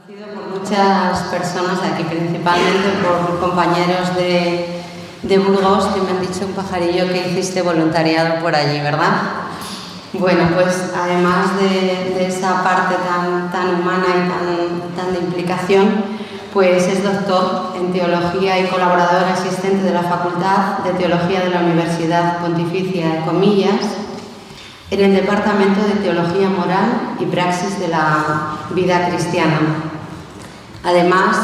Conocido por muchas personas aquí, principalmente por compañeros de Burgos que me han dicho un pajarillo que hiciste voluntariado por allí, ¿verdad? Bueno, pues además de esa parte tan humana y tan de implicación, pues es doctor en Teología y colaborador asistente de la Facultad de Teología de la Universidad Pontificia de Comillas, en el Departamento de Teología Moral y Praxis de la Vida Cristiana. Además,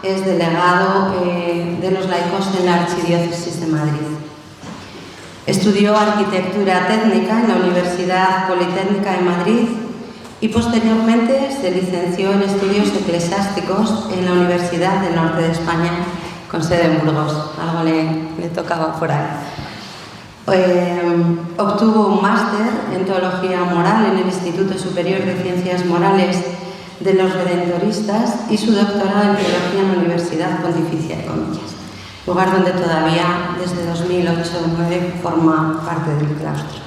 es delegado de los laicos en la Archidiócesis de Madrid. Estudió Arquitectura Técnica en la Universidad Politécnica de Madrid y posteriormente se licenció en Estudios Eclesiásticos en la Universidad del Norte de España, con sede en Burgos. Algo le tocaba por ahí. Obtuvo un máster en Teología Moral en el Instituto Superior de Ciencias Morales de los Redentoristas y su doctorado en Teología en la Universidad Pontificia de Comillas, lugar donde todavía desde 2008-2009 forma parte del claustro.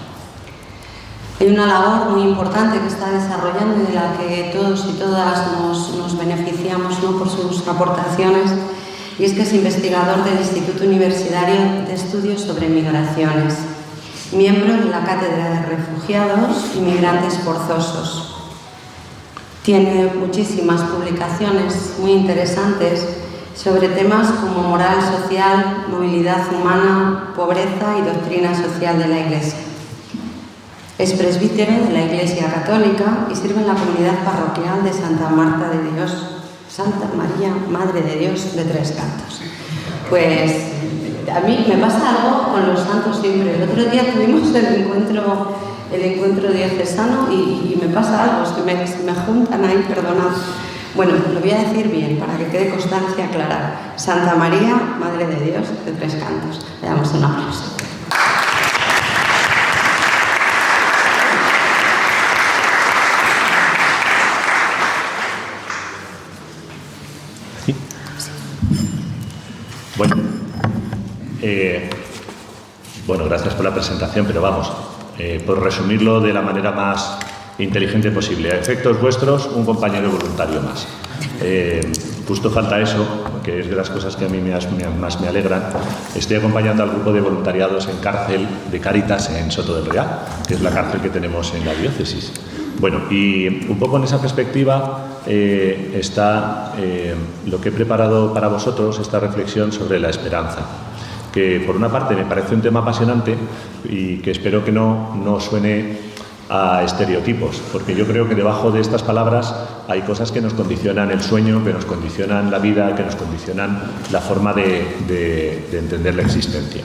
Hay una labor muy importante que está desarrollando y de la que todos y todas nos beneficiamos, ¿no?, por sus aportaciones, y es que es investigador del Instituto Universitario de Estudios sobre Migraciones, miembro de la Cátedra de Refugiados y Migrantes Forzosos. Tiene muchísimas publicaciones muy interesantes sobre temas como moral social, movilidad humana, pobreza y doctrina social de la Iglesia. Es presbítero de la Iglesia Católica y sirve en la comunidad parroquial de Santa Marta de Dios, Santa María, Madre de Dios de Tres Cantos. Pues a mí me pasa algo con los santos siempre. El otro día tuvimos el encuentro diocesano y me pasa algo, se me juntan ahí, perdonad. Bueno, lo voy a decir bien para que quede constancia clara. Santa María, Madre de Dios de Tres Cantos. Le damos un aplauso. Bueno, gracias por la presentación, pero vamos, por resumirlo de la manera más inteligente posible. A efectos vuestros, un compañero voluntario más. Justo falta eso, que es de las cosas que a mí más me alegran. Estoy acompañando al grupo de voluntariados en cárcel de Cáritas en Soto del Real, que es la cárcel que tenemos en la diócesis. Bueno, y un poco en esa perspectiva está lo que he preparado para vosotros, esta reflexión sobre la esperanza, que por una parte me parece un tema apasionante y que espero que no suene a estereotipos, porque yo creo que debajo de estas palabras hay cosas que nos condicionan el sueño, que nos condicionan la vida, que nos condicionan la forma de entender la existencia.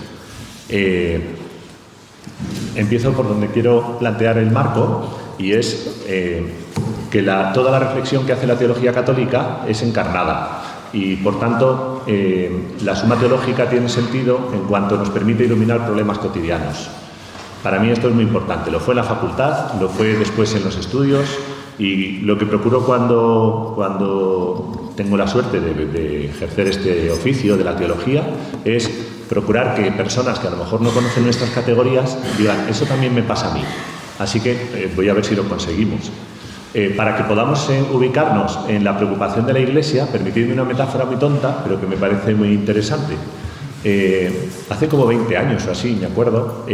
Empiezo por donde quiero plantear el marco, y es que toda la reflexión que hace la teología católica es encarnada y, por tanto, la suma teológica tiene sentido en cuanto nos permite iluminar problemas cotidianos. Para mí esto es muy importante. Lo fue en la facultad, lo fue después en los estudios, y lo que procuro cuando tengo la suerte de ejercer este oficio de la teología es procurar que personas que a lo mejor no conocen nuestras categorías digan, eso también me pasa a mí. Así que voy a ver si lo conseguimos. Para que podamos ubicarnos en la preocupación de la Iglesia, permitidme una metáfora muy tonta, pero que me parece muy interesante. Hace como 20 años o así, me acuerdo,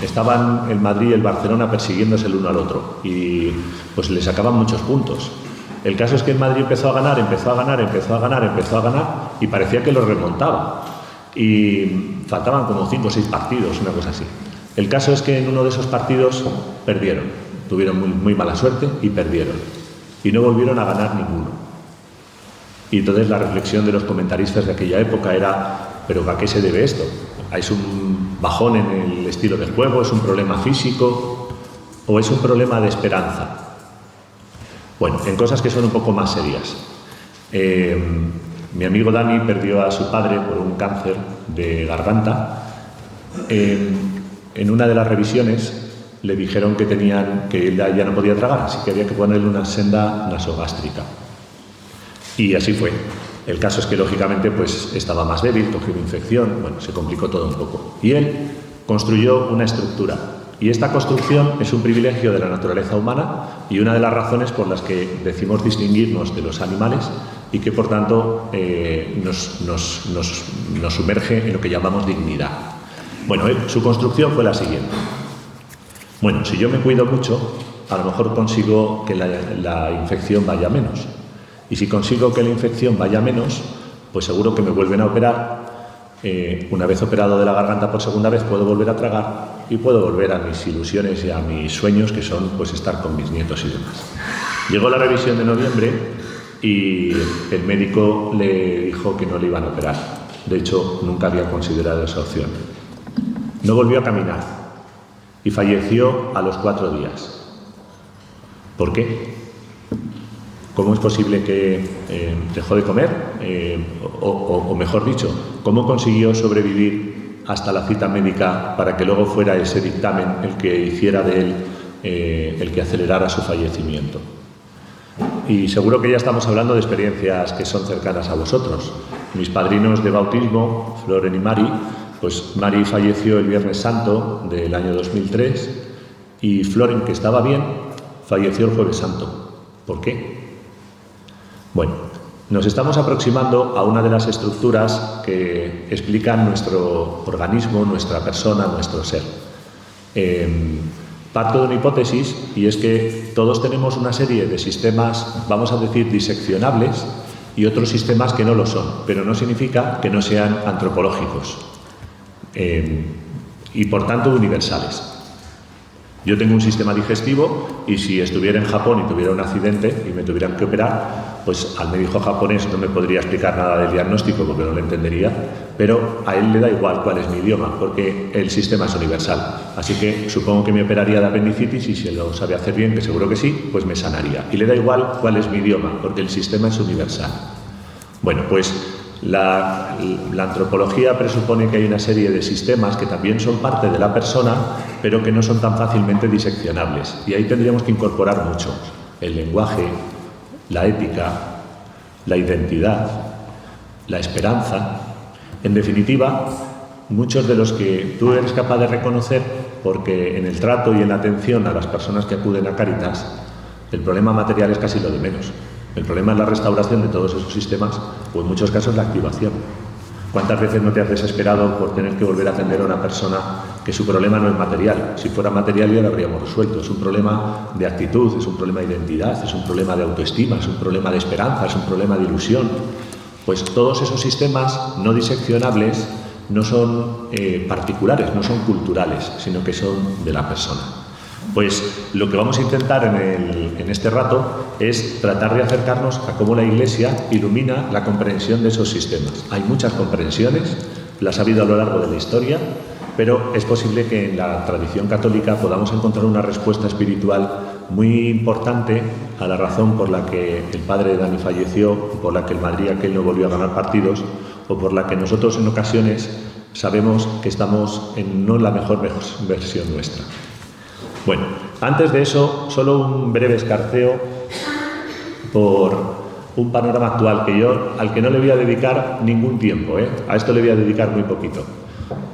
estaban el Madrid y el Barcelona persiguiéndose el uno al otro y pues le sacaban muchos puntos. El caso es que el Madrid empezó a ganar y parecía que lo remontaba. Y faltaban como 5 o 6 partidos, una cosa así. El caso es que en uno de esos partidos perdieron, tuvieron muy mala suerte y perdieron. Y no volvieron a ganar ninguno. Y entonces la reflexión de los comentaristas de aquella época era, ¿pero a qué se debe esto? ¿Es un bajón en el estilo de juego? ¿Es un problema físico? ¿O es un problema de esperanza? Bueno, en cosas que son un poco más serias. Mi amigo Dani perdió a su padre por un cáncer de garganta. En una de las revisiones le dijeron que él ya no podía tragar, así que había que ponerle una senda nasogástrica. Y así fue. El caso es que, lógicamente, pues estaba más débil, cogió una infección, bueno, se complicó todo un poco. Y él construyó una estructura Y esta construcción es un privilegio de la naturaleza humana y una de las razones por las que decimos distinguirnos de los animales y que, por tanto, nos sumerge en lo que llamamos dignidad. Bueno, su construcción fue la siguiente. Bueno, si yo me cuido mucho, a lo mejor consigo que la infección vaya menos. Y si consigo que la infección vaya menos, pues seguro que me vuelven a operar. Una vez operado de la garganta por segunda vez, puedo volver a tragar y puedo volver a mis ilusiones y a mis sueños, que son pues estar con mis nietos y demás. Llegó la revisión de noviembre y el médico le dijo que no le iban a operar. De hecho, nunca había considerado esa opción. No volvió a caminar y falleció a los 4 días. ¿Por qué? ¿Cómo es posible que dejó de comer? O mejor dicho, ¿cómo consiguió sobrevivir hasta la cita médica para que luego fuera ese dictamen el que hiciera de él, el que acelerara su fallecimiento? Y seguro que ya estamos hablando de experiencias que son cercanas a vosotros. Mis padrinos de bautismo, Floren y Mari, pues Mari falleció el Viernes Santo del año 2003 y Floren, que estaba bien, falleció el Jueves Santo. ¿Por qué? Bueno, nos estamos aproximando a una de las estructuras que explican nuestro organismo, nuestra persona, nuestro ser. Parto de una hipótesis, y es que todos tenemos una serie de sistemas, vamos a decir, diseccionables, y otros sistemas que no lo son, pero no significa que no sean antropológicos y, por tanto, universales. Yo tengo un sistema digestivo y si estuviera en Japón y tuviera un accidente y me tuvieran que operar, pues al médico japonés no me podría explicar nada del diagnóstico porque no lo entendería, pero a él le da igual cuál es mi idioma porque el sistema es universal. Así que supongo que me operaría de apendicitis y si lo sabe hacer bien, que seguro que sí, pues me sanaría. Y le da igual cuál es mi idioma porque el sistema es universal. Bueno, pues la antropología presupone que hay una serie de sistemas que también son parte de la persona, pero que no son tan fácilmente diseccionables. Y ahí tendríamos que incorporar mucho: el lenguaje, la ética, la identidad, la esperanza. En definitiva, muchos de los que tú eres capaz de reconocer, porque en el trato y en la atención a las personas que acuden a Cáritas, el problema material es casi lo de menos. El problema es la restauración de todos esos sistemas, o en muchos casos la activación. ¿Cuántas veces no te has desesperado por tener que volver a atender a una persona que su problema no es material? Si fuera material ya lo habríamos resuelto. Es un problema de actitud, es un problema de identidad, es un problema de autoestima, es un problema de esperanza, es un problema de ilusión. Pues todos esos sistemas no diseccionables no son particulares, no son culturales, sino que son de la persona. Pues lo que vamos a intentar en este rato es tratar de acercarnos a cómo la Iglesia ilumina la comprensión de esos sistemas. Hay muchas comprensiones, las ha habido a lo largo de la historia, pero es posible que en la tradición católica podamos encontrar una respuesta espiritual muy importante a la razón por la que el padre de Dani falleció, por la que el Madrid aquel no volvió a ganar partidos, o por la que nosotros en ocasiones sabemos que estamos en no la mejor versión nuestra. Bueno, antes de eso, solo un breve escarceo por un panorama actual al que no le voy a dedicar ningún tiempo, A esto le voy a dedicar muy poquito,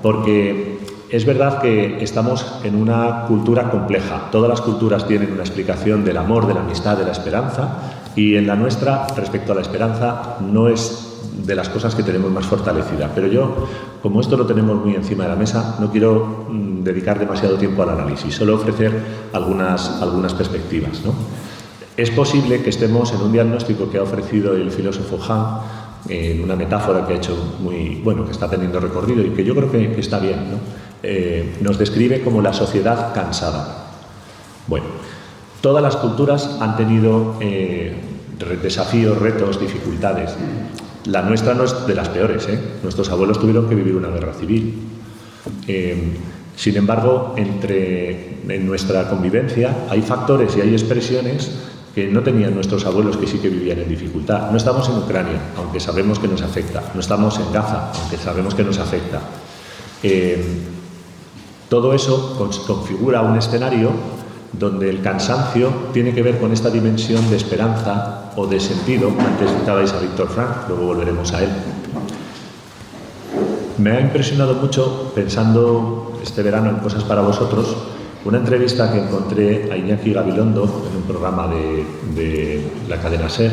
porque es verdad que estamos en una cultura compleja. Todas las culturas tienen una explicación del amor, de la amistad, de la esperanza, y en la nuestra, respecto a la esperanza, no es de las cosas que tenemos más fortalecida. Pero yo, como esto lo tenemos muy encima de la mesa, no quiero dedicar demasiado tiempo al análisis, solo ofrecer algunas perspectivas, ¿no? Es posible que estemos en un diagnóstico que ha ofrecido el filósofo Han, en una metáfora que ha hecho muy, bueno, que está teniendo recorrido y que yo creo que está bien, ¿no? Nos describe como la sociedad cansada. Bueno, todas las culturas han tenido desafíos, retos, dificultades. La nuestra no es de las peores, Nuestros abuelos tuvieron que vivir una guerra civil. Sin embargo, en nuestra convivencia hay factores y hay expresiones que no tenían nuestros abuelos, que sí que vivían en dificultad. No estamos en Ucrania, aunque sabemos que nos afecta. No estamos en Gaza, aunque sabemos que nos afecta. Todo eso configura un escenario donde el cansancio tiene que ver con esta dimensión de esperanza o de sentido. Antes citabais a Víctor Frank, luego volveremos a él. Me ha impresionado mucho, pensando este verano en Cosas para Vosotros, Una entrevista que encontré a Iñaki Gabilondo en un programa de la cadena SER,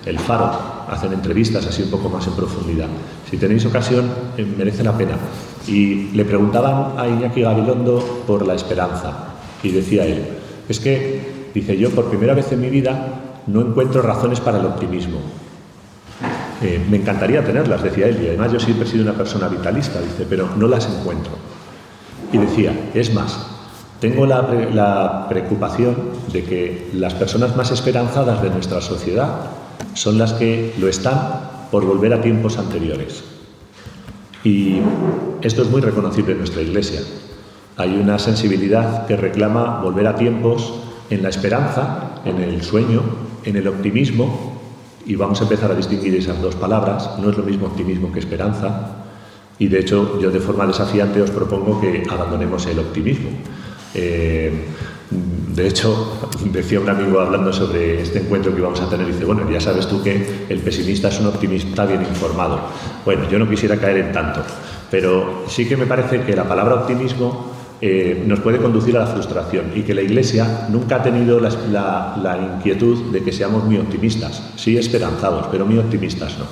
El Faro. Hacen entrevistas así un poco más en profundidad. Si tenéis ocasión, merece la pena. Y le preguntaban a Iñaki Gabilondo por la esperanza. Y decía él, es que, dice, yo por primera vez en mi vida no encuentro razones para el optimismo. Me encantaría tenerlas, decía él, y además yo siempre he sido una persona vitalista, dice, pero no las encuentro. Y decía, es más, tengo la preocupación de que las personas más esperanzadas de nuestra sociedad son las que lo están por volver a tiempos anteriores. Y esto es muy reconocible en nuestra Iglesia. Hay una sensibilidad que reclama volver a tiempos en la esperanza, en el sueño, en el optimismo, y vamos a empezar a distinguir esas dos palabras. No es lo mismo optimismo que esperanza, y de hecho yo de forma desafiante os propongo que abandonemos el optimismo. De hecho, decía un amigo hablando sobre este encuentro que íbamos a tener, dice, bueno, ya sabes tú que el pesimista es un optimista bien informado. Bueno, yo no quisiera caer en tanto, pero sí que me parece que la palabra optimismo nos puede conducir a la frustración, y que la Iglesia nunca ha tenido la inquietud de que seamos muy optimistas, sí esperanzados, pero muy optimistas no.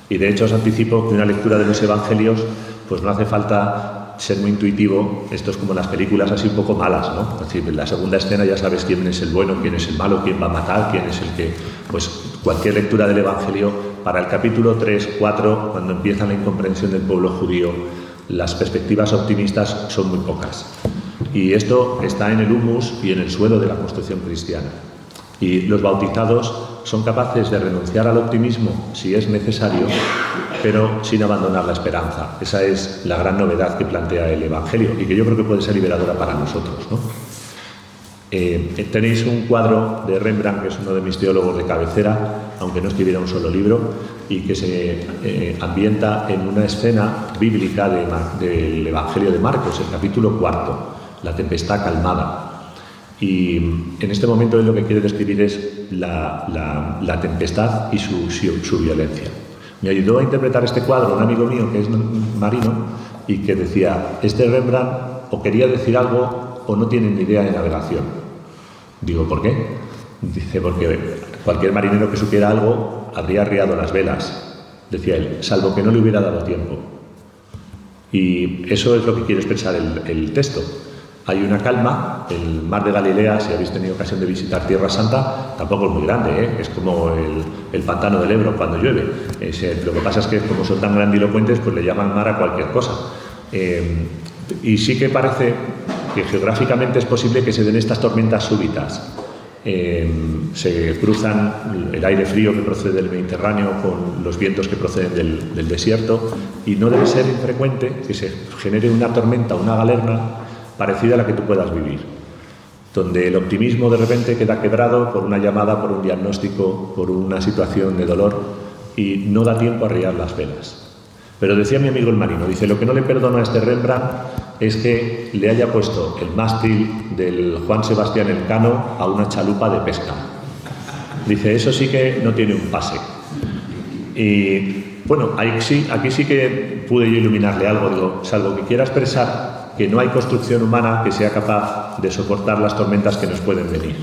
Y de hecho os anticipo que una lectura de los Evangelios, pues no hace falta ser muy intuitivo. Esto es como las películas así un poco malas, ¿no? Es decir, en la segunda escena ya sabes quién es el bueno, quién es el malo, quién va a matar, quién es el que... Pues cualquier lectura del Evangelio, para el capítulo 3, 4, cuando empieza la incomprensión del pueblo judío, las perspectivas optimistas son muy pocas. Y esto está en el humus y en el suelo de la construcción cristiana. Y los bautizados son capaces de renunciar al optimismo si es necesario, pero sin abandonar la esperanza. Esa es la gran novedad que plantea el Evangelio y que yo creo que puede ser liberadora para nosotros, ¿no? Tenéis un cuadro de Rembrandt, que es uno de mis teólogos de cabecera, aunque no escribiera un solo libro, y que se ambienta en una escena bíblica del Evangelio de Marcos, el capítulo 4, la tempestad calmada. Y en este momento él lo que quiere describir es la tempestad y su violencia. Me ayudó a interpretar este cuadro un amigo mío que es marino y que decía, este Rembrandt o quería decir algo o no tiene ni idea de navegación. Digo, ¿por qué? Dice, porque cualquier marinero que supiera algo habría arriado las velas, decía él, salvo que no le hubiera dado tiempo. Y eso es lo que quiere expresar el texto. Hay una calma, el mar de Galilea, si habéis tenido ocasión de visitar Tierra Santa, tampoco es muy grande, ¿eh? Es como el pantano del Ebro cuando llueve. Lo que pasa es que como son tan grandilocuentes, pues le llaman mar a cualquier cosa. Y sí que parece que geográficamente es posible que se den estas tormentas súbitas. Se cruzan el aire frío que procede del Mediterráneo con los vientos que proceden del desierto, y no debe ser infrecuente que se genere una tormenta, una galerna, parecida a la que tú puedas vivir, donde el optimismo de repente queda quebrado por una llamada, por un diagnóstico, por una situación de dolor, y no da tiempo a arriar las velas. Pero decía mi amigo el marino, dice, lo que no le perdono a este Rembrandt es que le haya puesto el mástil del Juan Sebastián Elcano a una chalupa de pesca. Dice, eso sí que no tiene un pase. Y bueno, aquí sí que pude yo iluminarle algo, digo, salvo que quiera expresar que no hay construcción humana que sea capaz de soportar las tormentas que nos pueden venir.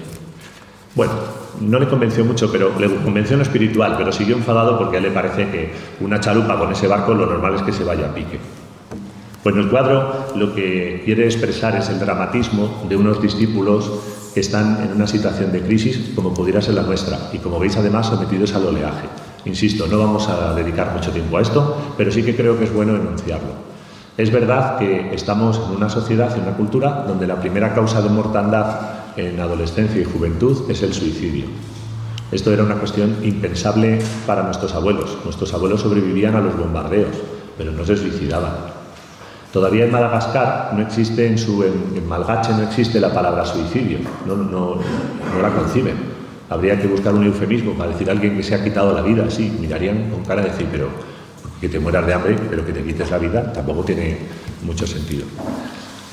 Bueno, no le convenció mucho, pero le convenció en lo espiritual, pero siguió enfadado porque a él le parece que una chalupa con ese barco lo normal es que se vaya a pique. Pues el cuadro lo que quiere expresar es el dramatismo de unos discípulos que están en una situación de crisis como pudiera ser la nuestra, y como veis además sometidos al oleaje. Insisto, no vamos a dedicar mucho tiempo a esto, pero sí que creo que es bueno enunciarlo. Es verdad que estamos en una sociedad y una cultura donde la primera causa de mortandad en adolescencia y juventud es el suicidio. Esto era una cuestión impensable para nuestros abuelos. Nuestros abuelos sobrevivían a los bombardeos, pero no se suicidaban. Todavía en Madagascar no existe, en malgache no existe la palabra suicidio, no la conciben. Habría que buscar un eufemismo para decir a alguien que se ha quitado la vida, sí, mirarían con cara de decir, pero que te mueras de hambre, pero que te quites la vida, tampoco tiene mucho sentido.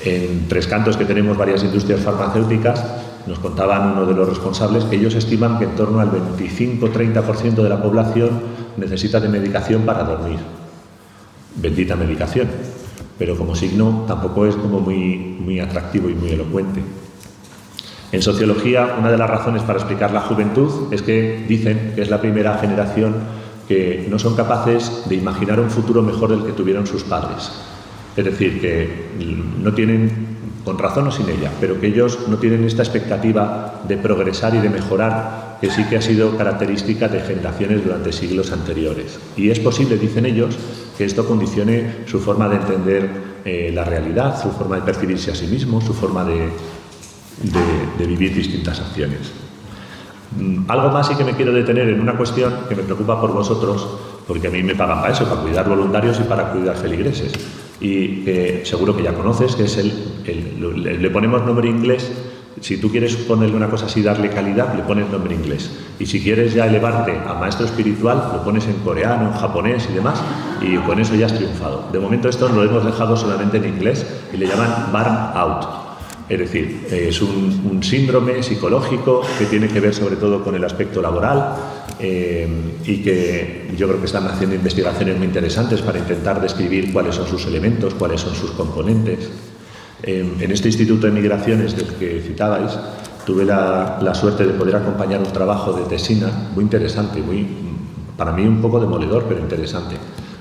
En Tres Cantos, que tenemos varias industrias farmacéuticas, nos contaban uno de los responsables que ellos estiman que en torno al 25-30% de la población necesita de medicación para dormir. Bendita medicación. pero como signo tampoco es como muy atractivo y muy elocuente. En sociología, una de las razones para explicar la juventud es que dicen que es la primera generación que no son capaces de imaginar un futuro mejor del que tuvieron sus padres. Es decir, que no tienen, con razón o sin ella, pero que ellos no tienen esta expectativa de progresar y de mejorar, que sí que ha sido característica de generaciones durante siglos anteriores. Y es posible, dicen ellos, que esto condicione su forma de entender la realidad, su forma de percibirse a sí mismo, su forma de vivir distintas acciones. Algo más sí que me quiero detener en una cuestión que me preocupa por vosotros, porque a mí me pagan para eso, para cuidar voluntarios y para cuidar feligreses. Y seguro que ya conoces, que es le ponemos nombre inglés. Si tú quieres ponerle una cosa así, darle calidad, le pones nombre inglés. Y si quieres ya elevarte a maestro espiritual, lo pones en coreano, en japonés y demás, y con eso ya has triunfado. De momento esto lo hemos dejado solamente en inglés y le llaman burnout. Es decir, es un síndrome psicológico que tiene que ver sobre todo con el aspecto laboral y que yo creo que están haciendo investigaciones muy interesantes para intentar describir cuáles son sus elementos, cuáles son sus componentes. En este Instituto de Migraciones del que citabais, tuve la suerte de poder acompañar un trabajo de tesina muy interesante, para mí un poco demoledor, pero interesante.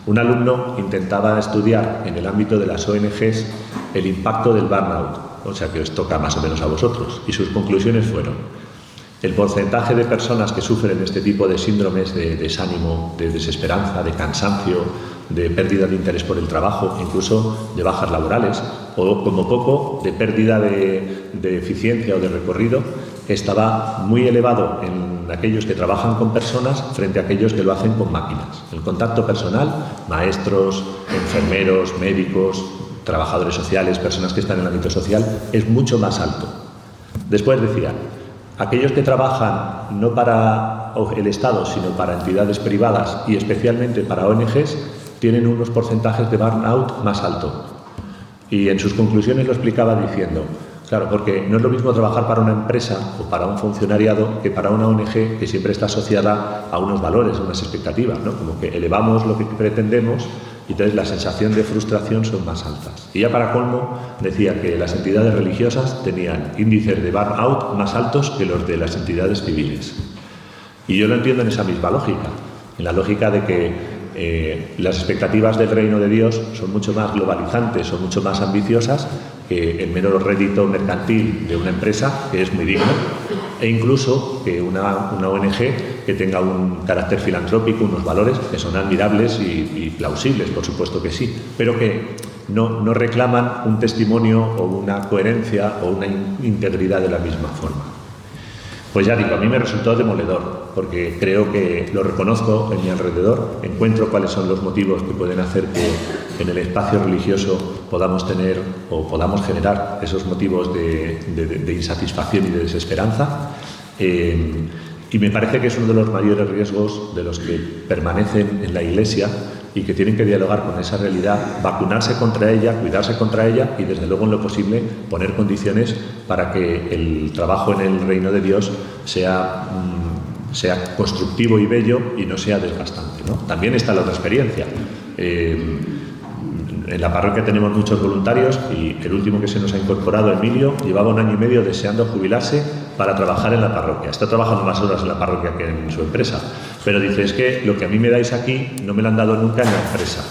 Un alumno intentaba estudiar en el ámbito de las ONGs el impacto del burnout, o sea que os toca más o menos a vosotros, y sus conclusiones fueron: el porcentaje de personas que sufren este tipo de síndromes de desánimo, de desesperanza, de cansancio, de pérdida de interés por el trabajo, incluso de bajas laborales, o como poco de pérdida de eficiencia o de recorrido, estaba muy elevado en aquellos que trabajan con personas frente a aquellos que lo hacen con máquinas. El contacto personal, maestros, enfermeros, médicos, trabajadores sociales, personas que están en el ámbito social, es mucho más alto. Después decía, aquellos que trabajan no para el Estado, sino para entidades privadas y especialmente para ONGs, tienen unos porcentajes de burnout más alto. Y en sus conclusiones lo explicaba diciendo, claro, porque no es lo mismo trabajar para una empresa o para un funcionariado que para una ONG que siempre está asociada a unos valores, a unas expectativas, ¿no? Como que elevamos lo que pretendemos y entonces la sensación de frustración son más altas. Y ya para colmo decía que las entidades religiosas tenían índices de burnout más altos que los de las entidades civiles. Y yo lo entiendo en esa misma lógica, en la lógica de que las expectativas del reino de Dios son mucho más globalizantes, son mucho más ambiciosas que el mero rédito mercantil de una empresa, que es muy digno, e incluso que una ONG que tenga un carácter filantrópico, unos valores que son admirables y plausibles, por supuesto que sí, pero que no reclaman un testimonio o una coherencia o una integridad de la misma forma. Pues ya digo, a mí me resultó demoledor, porque creo que lo reconozco en mi alrededor, encuentro cuáles son los motivos que pueden hacer que en el espacio religioso podamos tener o podamos generar esos motivos de insatisfacción y de desesperanza. Y me parece que es uno de los mayores riesgos de los que permanecen en la Iglesia y que tienen que dialogar con esa realidad, vacunarse contra ella, cuidarse contra ella y, desde luego, en lo posible, poner condiciones para que el trabajo en el reino de Dios sea constructivo y bello y no sea desgastante, ¿no? También está la otra experiencia. En la parroquia tenemos muchos voluntarios y el último que se nos ha incorporado, Emilio, llevaba 1 año y medio deseando jubilarse para trabajar en la parroquia. Está trabajando más horas en la parroquia que en su empresa, pero dice, es que lo que a mí me dais aquí no me lo han dado nunca en la empresa.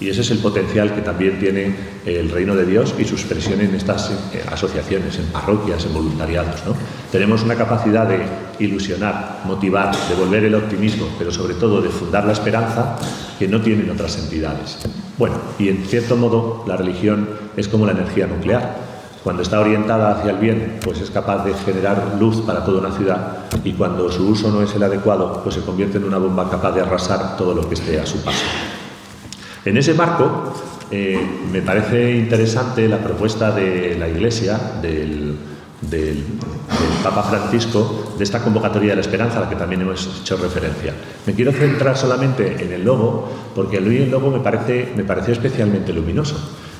Y ese es el potencial que también tiene el reino de Dios y su expresión en estas asociaciones, en parroquias, en voluntariados, ¿no? Tenemos una capacidad de ilusionar, motivar, devolver el optimismo, pero sobre todo de fundar la esperanza que no tienen otras entidades. Bueno, y en cierto modo la religión es como la energía nuclear. Cuando está orientada hacia el bien, pues es capaz de generar luz para toda una ciudad, y cuando su uso no es el adecuado, pues se convierte en una bomba capaz de arrasar todo lo que esté a su paso. En ese marco, me parece interesante la propuesta de la Iglesia, del Papa Francisco, de esta convocatoria de la esperanza a la que también hemos hecho referencia. Me quiero centrar solamente en el logo, porque el logo me pareció especialmente luminoso.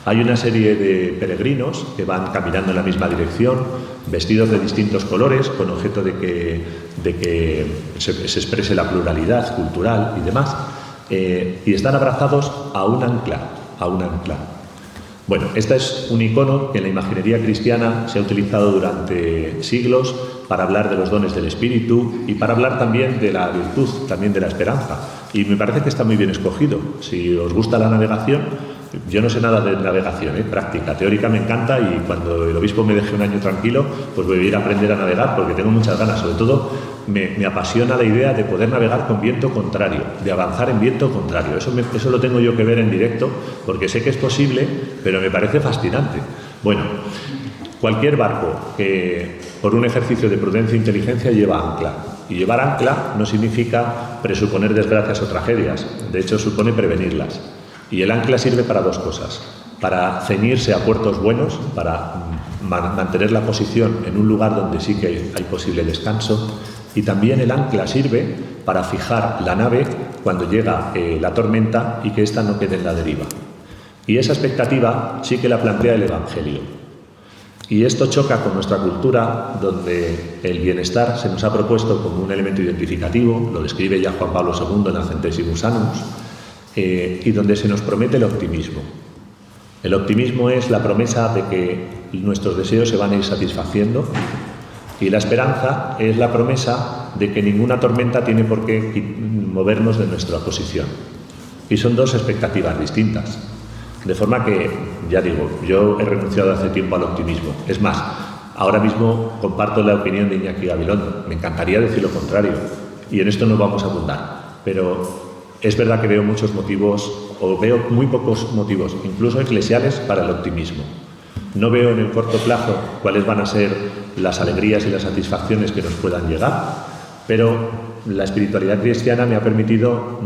Hay una serie de peregrinos que van caminando en la misma dirección, vestidos de distintos colores, con objeto de que se exprese la pluralidad cultural y demás, y están abrazados a un ancla. Bueno, este es un icono que en la imaginería cristiana se ha utilizado durante siglos para hablar de los dones del Espíritu y para hablar también de la virtud, también de la esperanza. Y me parece que está muy bien escogido. Si os gusta la navegación, yo no sé nada de navegación, práctica, teórica me encanta, y cuando el obispo me deje un año tranquilo, pues voy a ir a aprender a navegar porque tengo muchas ganas. Sobre todo me apasiona la idea de poder navegar con viento contrario, de avanzar en viento contrario. Eso lo tengo yo que ver en directo porque sé que es posible, pero me parece fascinante. Bueno, cualquier barco que por un ejercicio de prudencia e inteligencia lleva ancla. Y llevar ancla no significa presuponer desgracias o tragedias, de hecho supone prevenirlas. Y el ancla sirve para dos cosas: para ceñirse a puertos buenos, para mantener la posición en un lugar donde sí que hay posible descanso, y también el ancla sirve para fijar la nave cuando llega la tormenta y que ésta no quede en la deriva. Y esa expectativa sí que la plantea el Evangelio. Y esto choca con nuestra cultura, donde el bienestar se nos ha propuesto como un elemento identificativo, lo describe ya Juan Pablo II en la Centesimus Annus, y donde se nos promete el optimismo. El optimismo es la promesa de que nuestros deseos se van a ir satisfaciendo, y la esperanza es la promesa de que ninguna tormenta tiene por qué movernos de nuestra posición. Y son dos expectativas distintas. De forma que, ya digo, yo he renunciado hace tiempo al optimismo. Es más, ahora mismo comparto la opinión de Iñaki Gabilondo. Me encantaría decir lo contrario, y en esto no vamos a abundar. Pero es verdad que veo muchos motivos, o veo muy pocos motivos, incluso eclesiales, para el optimismo. No veo en el corto plazo cuáles van a ser las alegrías y las satisfacciones que nos puedan llegar, pero la espiritualidad cristiana me ha permitido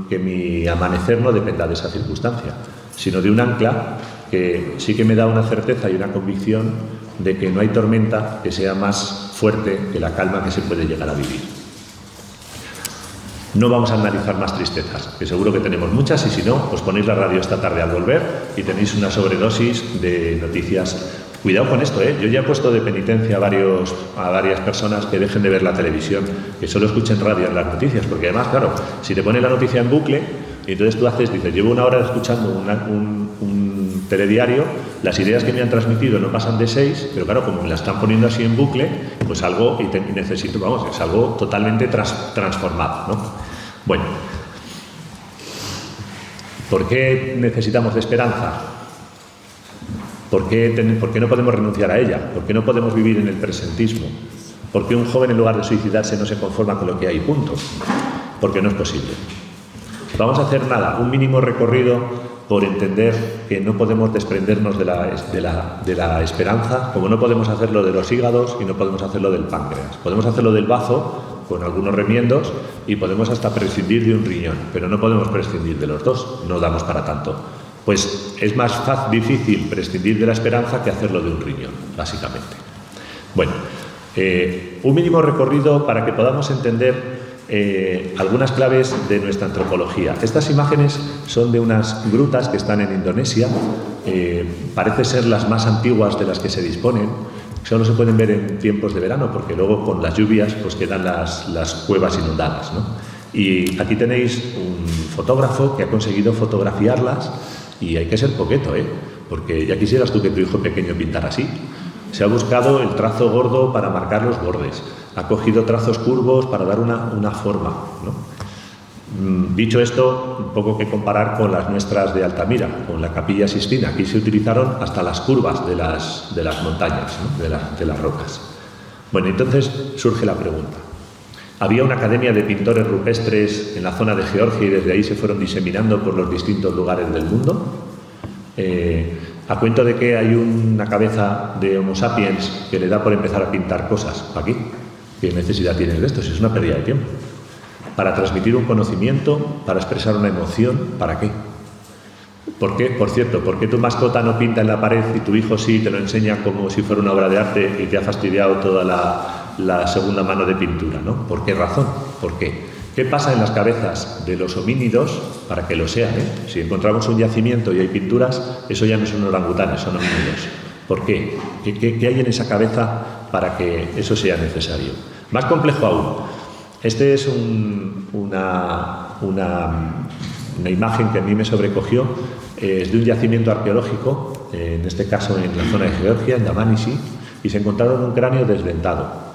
que mi amanecer no dependa de esa circunstancia, sino de un ancla que sí que me da una certeza y una convicción de que no hay tormenta que sea más fuerte que la calma que se puede llegar a vivir. No vamos a analizar más tristezas, que seguro que tenemos muchas, y si no, pues ponéis la radio esta tarde al volver y tenéis una sobredosis de noticias. Cuidado con esto, yo ya he puesto de penitencia a varias personas que dejen de ver la televisión, que solo escuchen radio en las noticias, porque además, claro, si te pone la noticia en bucle, y entonces tú dices, llevo una hora escuchando un telediario, las ideas que me han transmitido no pasan de 6, pero claro, como me la están poniendo así en bucle, pues algo, necesito, es algo totalmente transformado, ¿no? Bueno, ¿por qué necesitamos de esperanza? ¿Por qué no podemos renunciar a ella? ¿Por qué no podemos vivir en el presentismo? ¿Por qué un joven en lugar de suicidarse no se conforma con lo que hay? Punto. Porque no es posible. Vamos a hacer un mínimo recorrido por entender que no podemos desprendernos de la esperanza, como no podemos hacerlo de los hígados y no podemos hacerlo del páncreas. Podemos hacerlo del bazo con algunos remiendos y podemos hasta prescindir de un riñón, pero no podemos prescindir de los dos, no damos para tanto. Pues es más difícil prescindir de la esperanza que hacerlo de un riñón, básicamente. Bueno, un mínimo recorrido para que podamos entender algunas claves de nuestra antropología. Estas imágenes son de unas grutas que están en Indonesia, parece ser las más antiguas de las que se disponen. Solo se pueden ver en tiempos de verano porque luego con las lluvias pues quedan las cuevas inundadas, ¿no? Y aquí tenéis un fotógrafo que ha conseguido fotografiarlas, y hay que ser coqueto, porque ya quisieras tú que tu hijo pequeño pintara así. Se ha buscado el trazo gordo para marcar los bordes, ha cogido trazos curvos para dar una forma, ¿no? Dicho esto, un poco que comparar con las nuestras de Altamira, con la Capilla Sixtina. Aquí se utilizaron hasta las curvas de las montañas, ¿no? de las rocas. Bueno, entonces surge la pregunta. Había una academia de pintores rupestres en la zona de Georgia y desde ahí se fueron diseminando por los distintos lugares del mundo. A cuento de que hay una cabeza de Homo sapiens que le da por empezar a pintar cosas. ¿Para qué? ¿Qué necesidad tienes de esto? Si es una pérdida de tiempo. Para transmitir un conocimiento, para expresar una emoción, ¿para qué? ¿Por qué? Por cierto, ¿por qué tu mascota no pinta en la pared y tu hijo sí te lo enseña como si fuera una obra de arte y te ha fastidiado toda la segunda mano de pintura, ¿no? ¿Por qué razón? ¿Por qué? ¿Qué pasa en las cabezas de los homínidos para que lo sean? Si encontramos un yacimiento y hay pinturas, eso ya no son orangutanes, son homínidos. ¿Por qué? ¿Qué hay en esa cabeza para que eso sea necesario? Más complejo aún. Este es una imagen que a mí me sobrecogió, es de un yacimiento arqueológico en este caso en la zona de Georgia, en Dmanisi, y se encontraron un cráneo desdentado.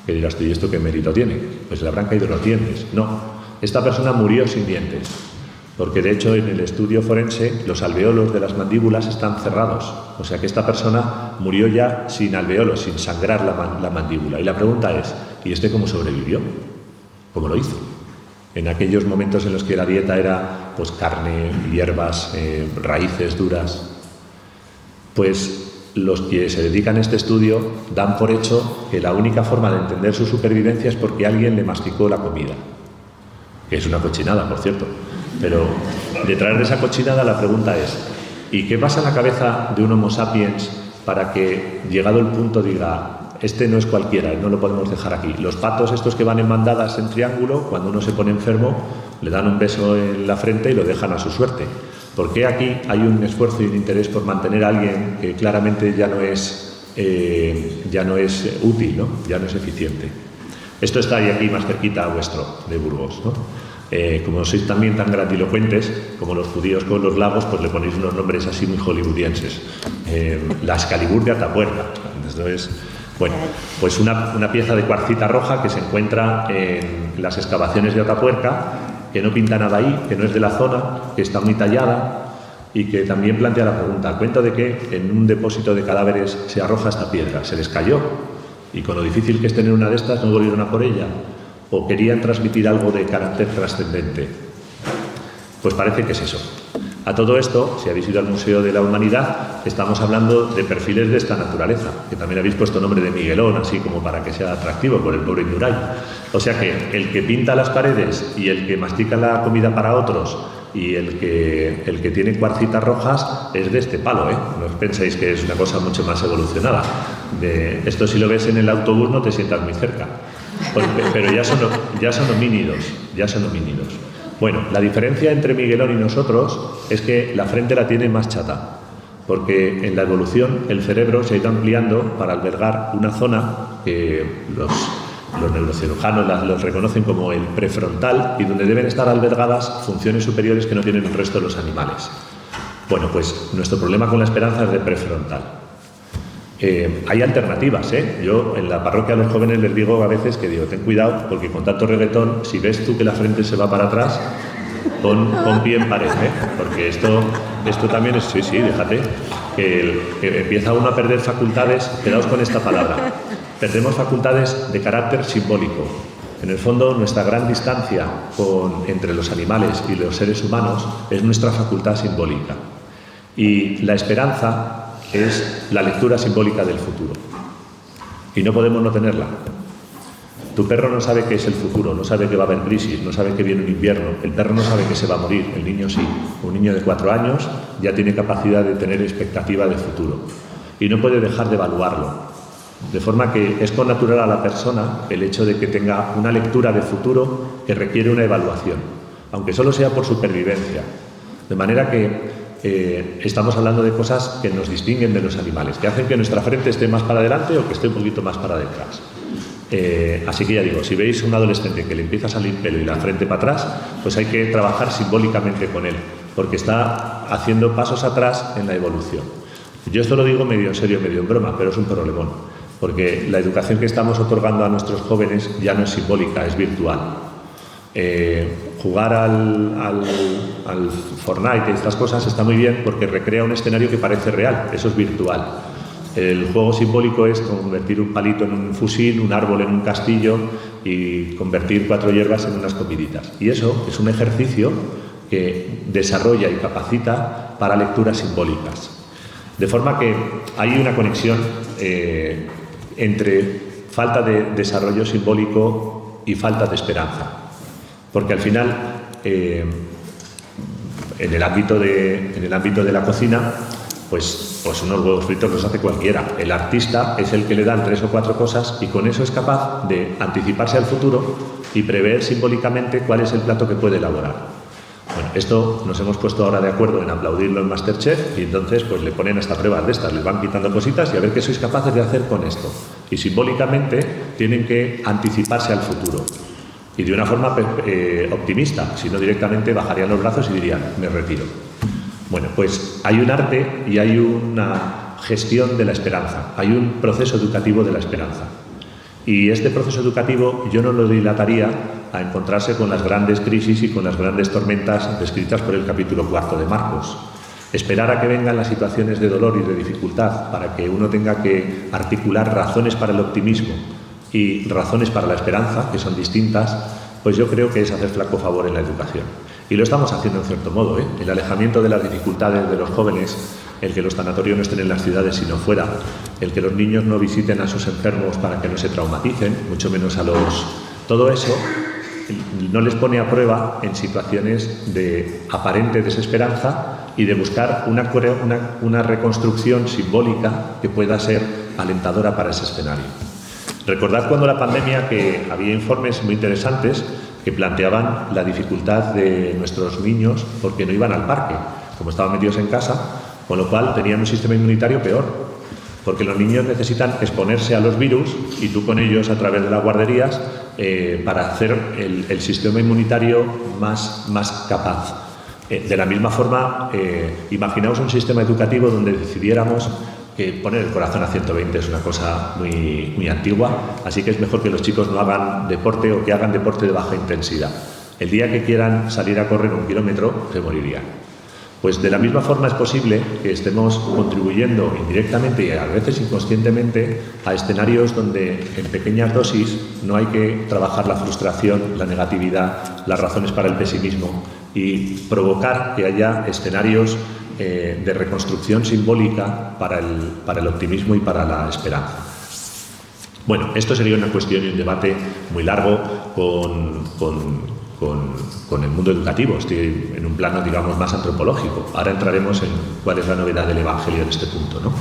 Que dirás tú, ¿y esto qué mérito tiene? Pues le habrán caído los dientes. No, esta persona murió sin dientes, porque de hecho en el estudio forense los alveolos de las mandíbulas están cerrados. O sea que esta persona murió ya sin alveolos, sin sangrar la mandíbula. Y la pregunta es, ¿y este cómo sobrevivió? ¿Cómo lo hizo? En aquellos momentos en los que la dieta era pues carne, hierbas, raíces duras, pues los que se dedican a este estudio dan por hecho que la única forma de entender su supervivencia es porque alguien le masticó la comida, que es una cochinada, por cierto. Pero detrás de esa cochinada la pregunta es, ¿y qué pasa en la cabeza de un Homo sapiens para que, llegado el punto, diga, este no es cualquiera, no lo podemos dejar aquí? Los patos estos que van en bandadas en triángulo, cuando uno se pone enfermo, le dan un beso en la frente y lo dejan a su suerte. ¿Por qué aquí hay un esfuerzo y un interés por mantener a alguien que claramente ya no es útil, ¿no? Ya no es eficiente? Esto está ahí aquí más cerquita a vuestro, de Burgos, ¿no? Como sois también tan grandilocuentes como los judíos con los lagos, pues le ponéis unos nombres así muy hollywoodienses. La Excalibur de Atapuerca. Entonces, bueno, pues una pieza de cuarcita roja que se encuentra en las excavaciones de Atapuerca, que no pinta nada ahí, que no es de la zona, que está muy tallada y que también plantea la pregunta, ¿a cuenta de que en un depósito de cadáveres se arroja esta piedra? ¿Se les cayó? Y con lo difícil que es tener una de estas, ¿no volvieron a por ella? ¿O querían transmitir algo de carácter trascendente? Pues parece que es eso. A todo esto, si habéis ido al Museo de la Humanidad, estamos hablando de perfiles de esta naturaleza, que también habéis puesto nombre de Miguelón, así como para que sea atractivo por el pobre Indurain. O sea que el que pinta las paredes y el que mastica la comida para otros y el que tiene cuarcitas rojas es de este palo, ¿eh? No os penséis que es una cosa mucho más evolucionada. Esto si lo ves en el autobús no te sientas muy cerca. Pero ya son homínidos. Bueno, la diferencia entre Miguelón y nosotros es que la frente la tiene más chata, porque en la evolución el cerebro se ha ido ampliando para albergar una zona que los neurocirujanos los reconocen como el prefrontal y donde deben estar albergadas funciones superiores que no tienen el resto de los animales. Bueno, pues nuestro problema con la esperanza es de prefrontal. Hay alternativas, ¿eh? Yo en la parroquia a los jóvenes les digo a veces que digo, ten cuidado, porque con tanto reggaetón, si ves tú que la frente se va para atrás, pon pie en pared, ¿eh? Porque esto también es, sí, déjate, que empieza uno a perder facultades, quedaos con esta palabra, perdemos facultades de carácter simbólico. En el fondo, nuestra gran distancia entre los animales y los seres humanos es nuestra facultad simbólica. Y la esperanza es la lectura simbólica del futuro. Y no podemos no tenerla. Tu perro no sabe qué es el futuro, no sabe que va a haber crisis, no sabe que viene un invierno. El perro no sabe que se va a morir, el niño sí. Un niño de 4 años ya tiene capacidad de tener expectativa de futuro. Y no puede dejar de evaluarlo. De forma que es connatural a la persona el hecho de que tenga una lectura de futuro que requiere una evaluación, aunque solo sea por supervivencia. De manera que estamos hablando de cosas que nos distinguen de los animales, que hacen que nuestra frente esté más para adelante o que esté un poquito más para detrás. Así que ya digo, si veis a un adolescente que le empieza a salir pelo y la frente para atrás, pues hay que trabajar simbólicamente con él, porque está haciendo pasos atrás en la evolución. Yo esto lo digo medio en serio, medio en broma, pero es un problemón, porque la educación que estamos otorgando a nuestros jóvenes ya no es simbólica, es virtual. Jugar al Fortnite y estas cosas está muy bien porque recrea un escenario que parece real, eso es virtual. El juego simbólico es convertir un palito en un fusil, un árbol en un castillo y convertir 4 hierbas en unas comiditas. Y eso es un ejercicio que desarrolla y capacita para lecturas simbólicas. De forma que hay una conexión entre falta de desarrollo simbólico y falta de esperanza. Porque al final, en el ámbito de la cocina, pues unos huevos fritos los hace cualquiera. El artista es el que le dan 3 o 4 cosas y con eso es capaz de anticiparse al futuro y prever simbólicamente cuál es el plato que puede elaborar. Bueno, esto nos hemos puesto ahora de acuerdo en aplaudirlo en Masterchef y entonces pues le ponen hasta pruebas de estas, les van quitando cositas y a ver qué sois capaces de hacer con esto. Y simbólicamente tienen que anticiparse al futuro. Y de una forma optimista, si no directamente bajarían los brazos y dirían, me retiro. Bueno, pues hay un arte y hay una gestión de la esperanza, hay un proceso educativo de la esperanza. Y este proceso educativo yo no lo dilataría a encontrarse con las grandes crisis y con las grandes tormentas descritas por el capítulo 4 de Marcos. Esperar a que vengan las situaciones de dolor y de dificultad para que uno tenga que articular razones para el optimismo y razones para la esperanza, que son distintas, pues yo creo que es hacer flaco favor en la educación. Y lo estamos haciendo en cierto modo, ¿eh? El alejamiento de las dificultades de los jóvenes, el que los tanatorios no estén en las ciudades sino fuera, el que los niños no visiten a sus enfermos para que no se traumaticen, mucho menos a los... Todo eso no les pone a prueba en situaciones de aparente desesperanza y de buscar una reconstrucción simbólica que pueda ser alentadora para ese escenario. Recordad cuando la pandemia que había informes muy interesantes que planteaban la dificultad de nuestros niños porque no iban al parque, como estaban metidos en casa, con lo cual tenían un sistema inmunitario peor, porque los niños necesitan exponerse a los virus y tú con ellos a través de las guarderías para hacer el sistema inmunitario más capaz. De la misma forma, imaginaos un sistema educativo donde decidiéramos que poner el corazón a 120 es una cosa muy antigua, así que es mejor que los chicos no hagan deporte o que hagan deporte de baja intensidad. El día que quieran salir a correr 1 kilómetro, se morirían. Pues de la misma forma es posible que estemos contribuyendo indirectamente y a veces inconscientemente a escenarios donde en pequeñas dosis no hay que trabajar la frustración, la negatividad, las razones para el pesimismo y provocar que haya escenarios de reconstrucción simbólica para el optimismo y para la esperanza. Bueno, esto sería una cuestión y un debate muy largo con el mundo educativo. Estoy en un plano, digamos, más antropológico. Ahora entraremos en cuál es la novedad del Evangelio en este punto, ¿no?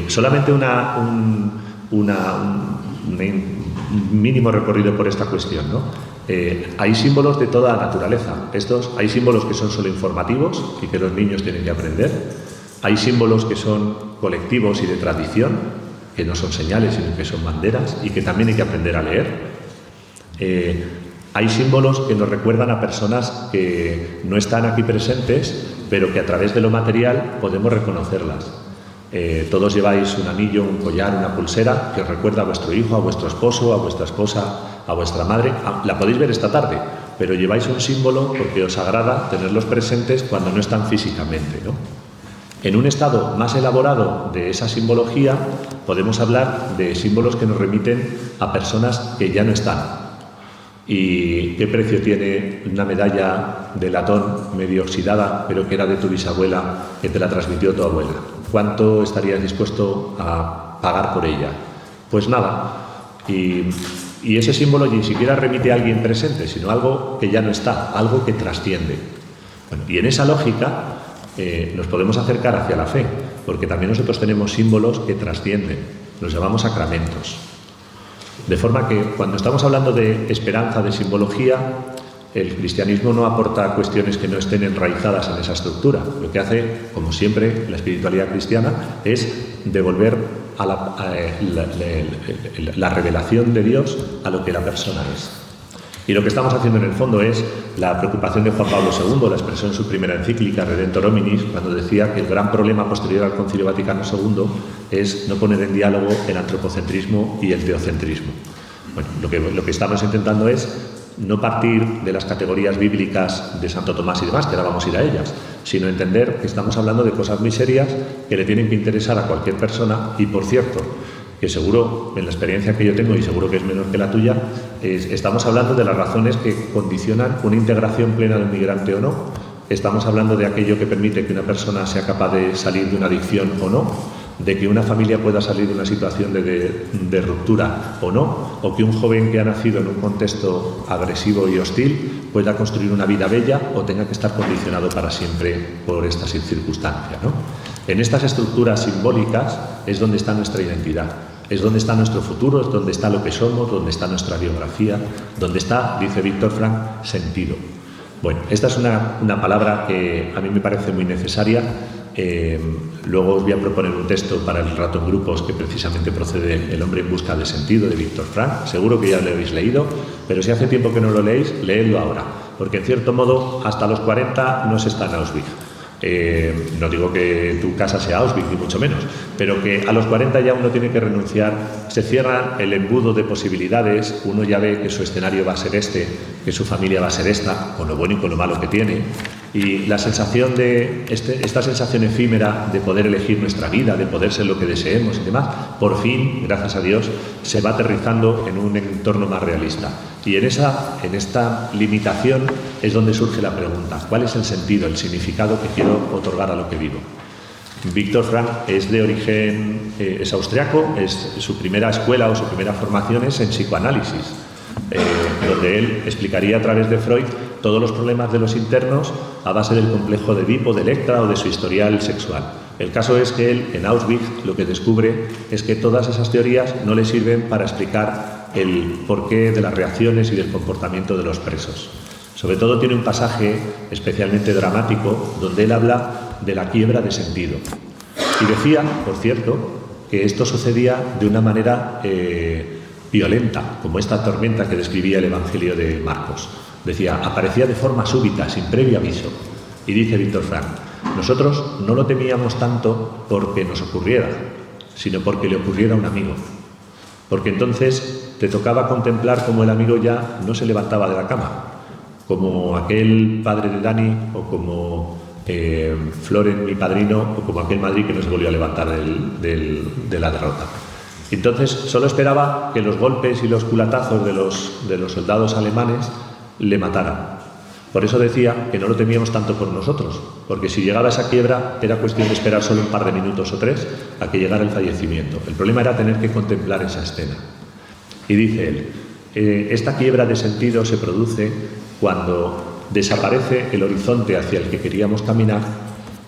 Solamente un mínimo recorrido por esta cuestión, ¿no? Hay símbolos de toda naturaleza. Hay símbolos que son solo informativos y que los niños tienen que aprender. Hay símbolos que son colectivos y de tradición, que no son señales, sino que son banderas y que también hay que aprender a leer. Hay símbolos que nos recuerdan a personas que no están aquí presentes, pero que a través de lo material podemos reconocerlas. Todos lleváis un anillo, un collar, una pulsera que os recuerda a vuestro hijo, a vuestro esposo, a vuestra esposa, a vuestra madre. La podéis ver esta tarde, pero lleváis un símbolo porque os agrada tenerlos presentes cuando no están físicamente, ¿no? En un estado más elaborado de esa simbología podemos hablar de símbolos que nos remiten a personas que ya no están. ¿Y qué precio tiene una medalla de latón medio oxidada, pero que era de tu bisabuela, que te la transmitió tu abuela? ¿Cuánto estarías dispuesto a pagar por ella? Pues nada. Y ese símbolo ni siquiera remite a alguien presente, sino algo que ya no está, algo que trasciende. Bueno, y en esa lógica nos podemos acercar hacia la fe, porque también nosotros tenemos símbolos que trascienden, los llamamos sacramentos. De forma que cuando estamos hablando de esperanza, de simbología, el cristianismo no aporta cuestiones que no estén enraizadas en esa estructura. Lo que hace, como siempre, la espiritualidad cristiana es devolver a la revelación de Dios a lo que la persona es. Y lo que estamos haciendo en el fondo es la preocupación de Juan Pablo II, la expresó en su primera encíclica, Redemptor Hominis, cuando decía que el gran problema posterior al Concilio Vaticano II es no poner en diálogo el antropocentrismo y el teocentrismo. Bueno, lo que estamos intentando es no partir de las categorías bíblicas de Santo Tomás y demás, que ahora vamos a ir a ellas, sino entender que estamos hablando de cosas muy serias que le tienen que interesar a cualquier persona y, por cierto, que seguro, en la experiencia que yo tengo y seguro que es menor que la tuya, estamos hablando de las razones que condicionan una integración plena del migrante o no. Estamos hablando de aquello que permite que una persona sea capaz de salir de una adicción o no, de que una familia pueda salir de una situación de ruptura o no, o que un joven que ha nacido en un contexto agresivo y hostil pueda construir una vida bella o tenga que estar condicionado para siempre por estas circunstancias, ¿no? En estas estructuras simbólicas es donde está nuestra identidad, es donde está nuestro futuro, es donde está lo que somos, donde está nuestra biografía, donde está, dice Víctor Frank, sentido. Bueno, esta es una palabra que a mí me parece muy necesaria. Luego os voy a proponer un texto para el rato en grupos que precisamente procede El hombre en busca de sentido, de Víctor Frank. Seguro que ya lo habéis leído, pero si hace tiempo que no lo leéis, leedlo ahora, porque en cierto modo hasta los 40 no se está en Auschwitz. No digo que tu casa sea Auschwitz, ni mucho menos, pero que a los 40 ya uno tiene que renunciar, se cierra el embudo de posibilidades, uno ya ve que su escenario va a ser este, que su familia va a ser esta, con lo bueno y con lo malo que tiene, y la sensación de, esta sensación efímera de poder elegir nuestra vida, de poder ser lo que deseemos y demás, por fin, gracias a Dios, se va aterrizando en un entorno más realista. Y en esta limitación es donde surge la pregunta: ¿cuál es el sentido, el significado que quiero otorgar a lo que vivo? Viktor Frankl es de origen, es austriaco, su primera escuela o su primera formación es en psicoanálisis, donde él explicaría a través de Freud todos los problemas de los internos a base del complejo de Edipo, de Electra o de su historial sexual. El caso es que él, en Auschwitz, lo que descubre es que todas esas teorías no le sirven para explicar el porqué de las reacciones y del comportamiento de los presos. Sobre todo tiene un pasaje especialmente dramático donde él habla de la quiebra de sentido. Y decía, por cierto, que esto sucedía de una manera violenta, como esta tormenta que describía el Evangelio de Marcos. Decía, aparecía de forma súbita, sin previo aviso. Y dice Viktor Frankl: nosotros no lo temíamos tanto porque nos ocurriera, sino porque le ocurriera a un amigo. Porque entonces te tocaba contemplar cómo el amigo ya no se levantaba de la cama, como aquel padre de Dani, o como Floren, mi padrino, o como aquel Madrid que no se volvió a levantar de la derrota. Entonces solo esperaba que los golpes y los culatazos de los soldados alemanes le mataran. Por eso decía que no lo temíamos tanto por nosotros, porque si llegaba esa quiebra era cuestión de esperar solo un par de minutos o 3 a que llegara el fallecimiento. El problema era tener que contemplar esa escena. Y dice él, esta quiebra de sentido se produce cuando desaparece el horizonte hacia el que queríamos caminar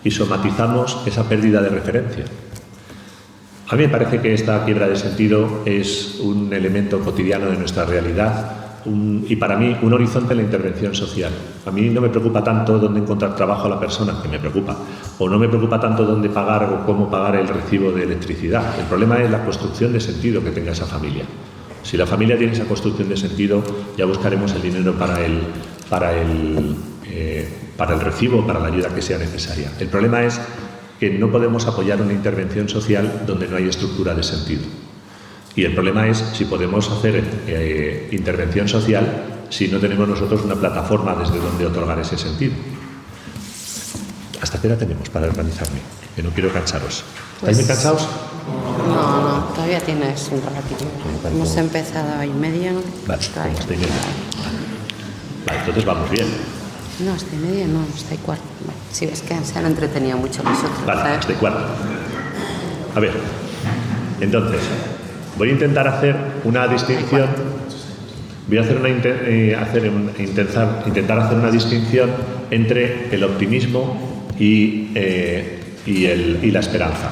y somatizamos esa pérdida de referencia. A mí me parece que esta quiebra de sentido es un elemento cotidiano de nuestra realidad y para mí un horizonte en la intervención social. A mí no me preocupa tanto dónde encontrar trabajo a la persona, que me preocupa, o no me preocupa tanto dónde pagar o cómo pagar el recibo de electricidad. El problema es la construcción de sentido que tenga esa familia. Si la familia tiene esa construcción de sentido, ya buscaremos el dinero para el recibo, para la ayuda que sea necesaria. El problema es que no podemos apoyar una intervención social donde no hay estructura de sentido. Y el problema es si podemos hacer intervención social si no tenemos nosotros una plataforma desde donde otorgar ese sentido. ¿Hasta qué hora tenemos para organizarme? Que no quiero cansaros. ¿Estáis muy cansados? No, todavía tienes un ratito. Hemos empezado a 1:30, ¿no? Vale, hasta 1:30. Vale, entonces vamos bien. No, hasta 1:30 no, hasta 1:15. Vale, sí, es que se han entretenido mucho nosotros. Vale, ¿sabes? hasta 1:15. A ver, entonces, voy a intentar hacer una distinción. Voy a intentar hacer una distinción entre el optimismo y la esperanza.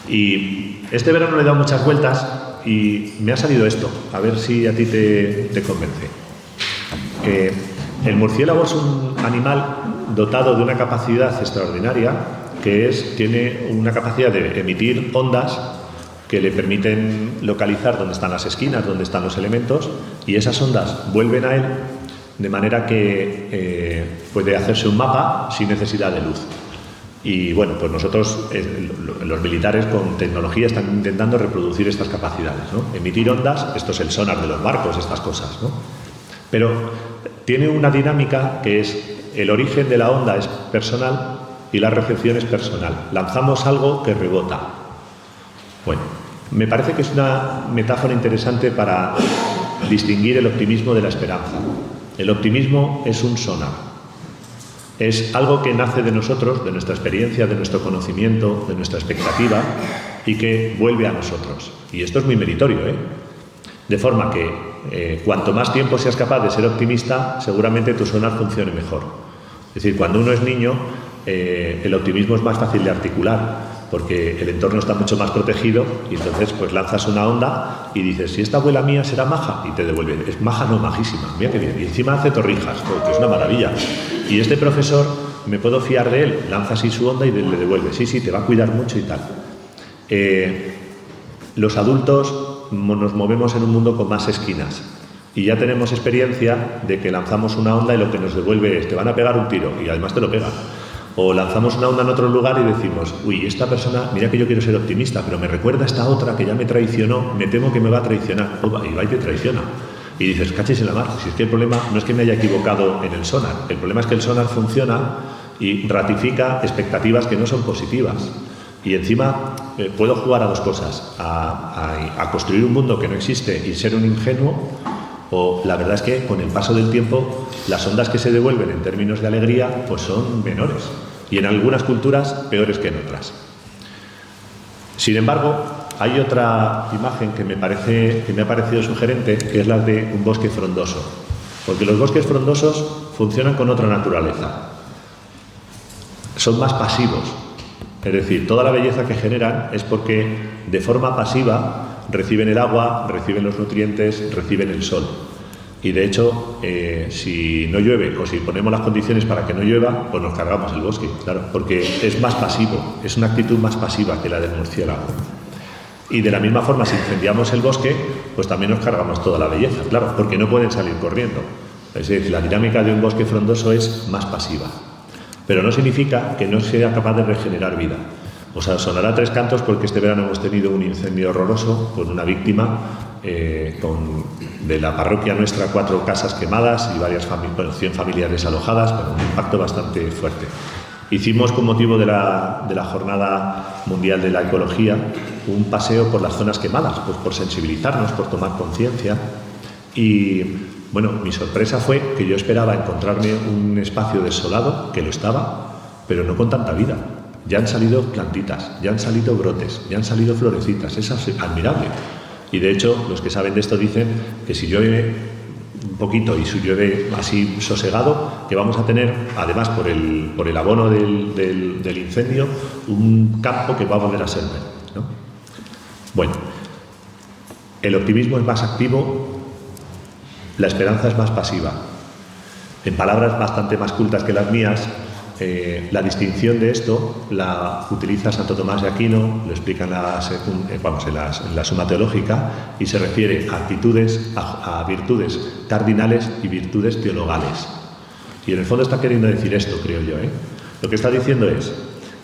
Y este verano le he dado muchas vueltas y me ha salido esto, a ver si a ti te convence. El murciélago es un animal dotado de una capacidad extraordinaria, que tiene una capacidad de emitir ondas que le permiten localizar dónde están las esquinas, dónde están los elementos, y esas ondas vuelven a él de manera que puede hacerse un mapa sin necesidad de luz. Y bueno, pues nosotros, los militares con tecnología están intentando reproducir estas capacidades, ¿no? Emitir ondas, esto es el sonar de los barcos, estas cosas, ¿no? Pero tiene una dinámica que es, el origen de la onda es personal y la recepción es personal. Lanzamos algo que rebota. Bueno, me parece que es una metáfora interesante para distinguir el optimismo de la esperanza. El optimismo es un sonar. Es algo que nace de nosotros, de nuestra experiencia, de nuestro conocimiento, de nuestra expectativa y que vuelve a nosotros. Y esto es muy meritorio, ¿eh? De forma que cuanto más tiempo seas capaz de ser optimista, seguramente tu sonar funcione mejor. Es decir, cuando uno es niño, el optimismo es más fácil de articular porque el entorno está mucho más protegido y entonces pues lanzas una onda y dices, si esta abuela mía será maja, y te devuelve, es maja, no, majísima, mira qué bien, y encima hace torrijas, que es una maravilla, y este profesor, me puedo fiar de él, lanza así su onda y le devuelve, sí, te va a cuidar mucho y tal. Los adultos nos movemos en un mundo con más esquinas y ya tenemos experiencia de que lanzamos una onda y lo que nos devuelve es, te van a pegar un tiro y además te lo pegan. O lanzamos una onda en otro lugar y decimos, uy, esta persona, mira que yo quiero ser optimista, pero me recuerda a esta otra que ya me traicionó, me temo que me va a traicionar. Y va y te traiciona. Y dices, cachis en la mar, si es que el problema no es que me haya equivocado en el sonar, el problema es que el sonar funciona y ratifica expectativas que no son positivas. Y encima puedo jugar a dos cosas, a construir un mundo que no existe y ser un ingenuo, o la verdad es que con el paso del tiempo las ondas que se devuelven en términos de alegría pues son menores y en algunas culturas peores que en otras. Sin embargo, hay otra imagen que me ha parecido sugerente, que es la de un bosque frondoso, porque los bosques frondosos funcionan con otra naturaleza, son más pasivos, es decir, toda la belleza que generan es porque de forma pasiva reciben el agua, reciben los nutrientes, reciben el sol. Y de hecho, si no llueve o si ponemos las condiciones para que no llueva, pues nos cargamos el bosque, claro, porque es más pasivo, es una actitud más pasiva que la del murciélago. Y de la misma forma, si incendiamos el bosque, pues también nos cargamos toda la belleza, claro, porque no pueden salir corriendo. Es decir, la dinámica de un bosque frondoso es más pasiva. Pero no significa que no sea capaz de regenerar vida. O sea, sonará tres cantos porque este verano hemos tenido un incendio horroroso con una víctima, de la parroquia nuestra 4 casas quemadas y varias 100 familias desalojadas, pero un impacto bastante fuerte. Hicimos con motivo de la Jornada Mundial de la Ecología un paseo por las zonas quemadas, pues por sensibilizarnos, por tomar conciencia. Y bueno, mi sorpresa fue que yo esperaba encontrarme un espacio desolado, que lo estaba, pero no con tanta vida. Ya han salido plantitas, ya han salido brotes, ya han salido florecitas, es admirable. Y de hecho, los que saben de esto dicen que si llueve un poquito y si llueve así sosegado, que vamos a tener, además por el abono del incendio, un campo que va a volver a ser verde, ¿no? Bueno, el optimismo es más activo, la esperanza es más pasiva. En palabras bastante más cultas que las mías, la distinción de esto la utiliza Santo Tomás de Aquino, lo explica en la Suma Teológica, y se refiere a virtudes cardinales y virtudes teologales. Y en el fondo está queriendo decir esto, creo yo. Lo que está diciendo es,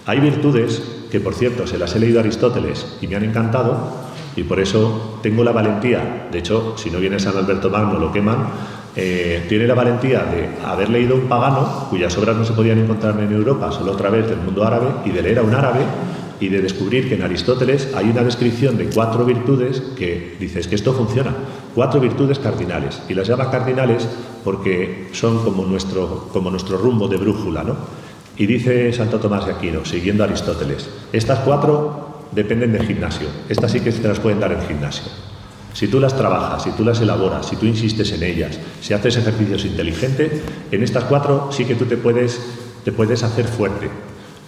hay virtudes que, por cierto, se las he leído a Aristóteles y me han encantado, y por eso tengo la valentía, de hecho, si no viene San Alberto Magno lo queman, tiene la valentía de haber leído a un pagano cuyas obras no se podían encontrar en Europa, solo a través del mundo árabe, y de leer a un árabe y de descubrir que en Aristóteles hay una descripción de 4 virtudes que dices que esto funciona, 4 virtudes cardinales, y las llama cardinales porque son como nuestro rumbo de brújula, ¿no? Y dice Santo Tomás de Aquino, siguiendo a Aristóteles, estas 4 dependen del gimnasio, estas sí que se te las pueden dar en gimnasio. Si tú las trabajas, si tú las elaboras, si tú insistes en ellas, si haces ejercicios inteligentes, en estas 4 sí que tú te puedes hacer fuerte.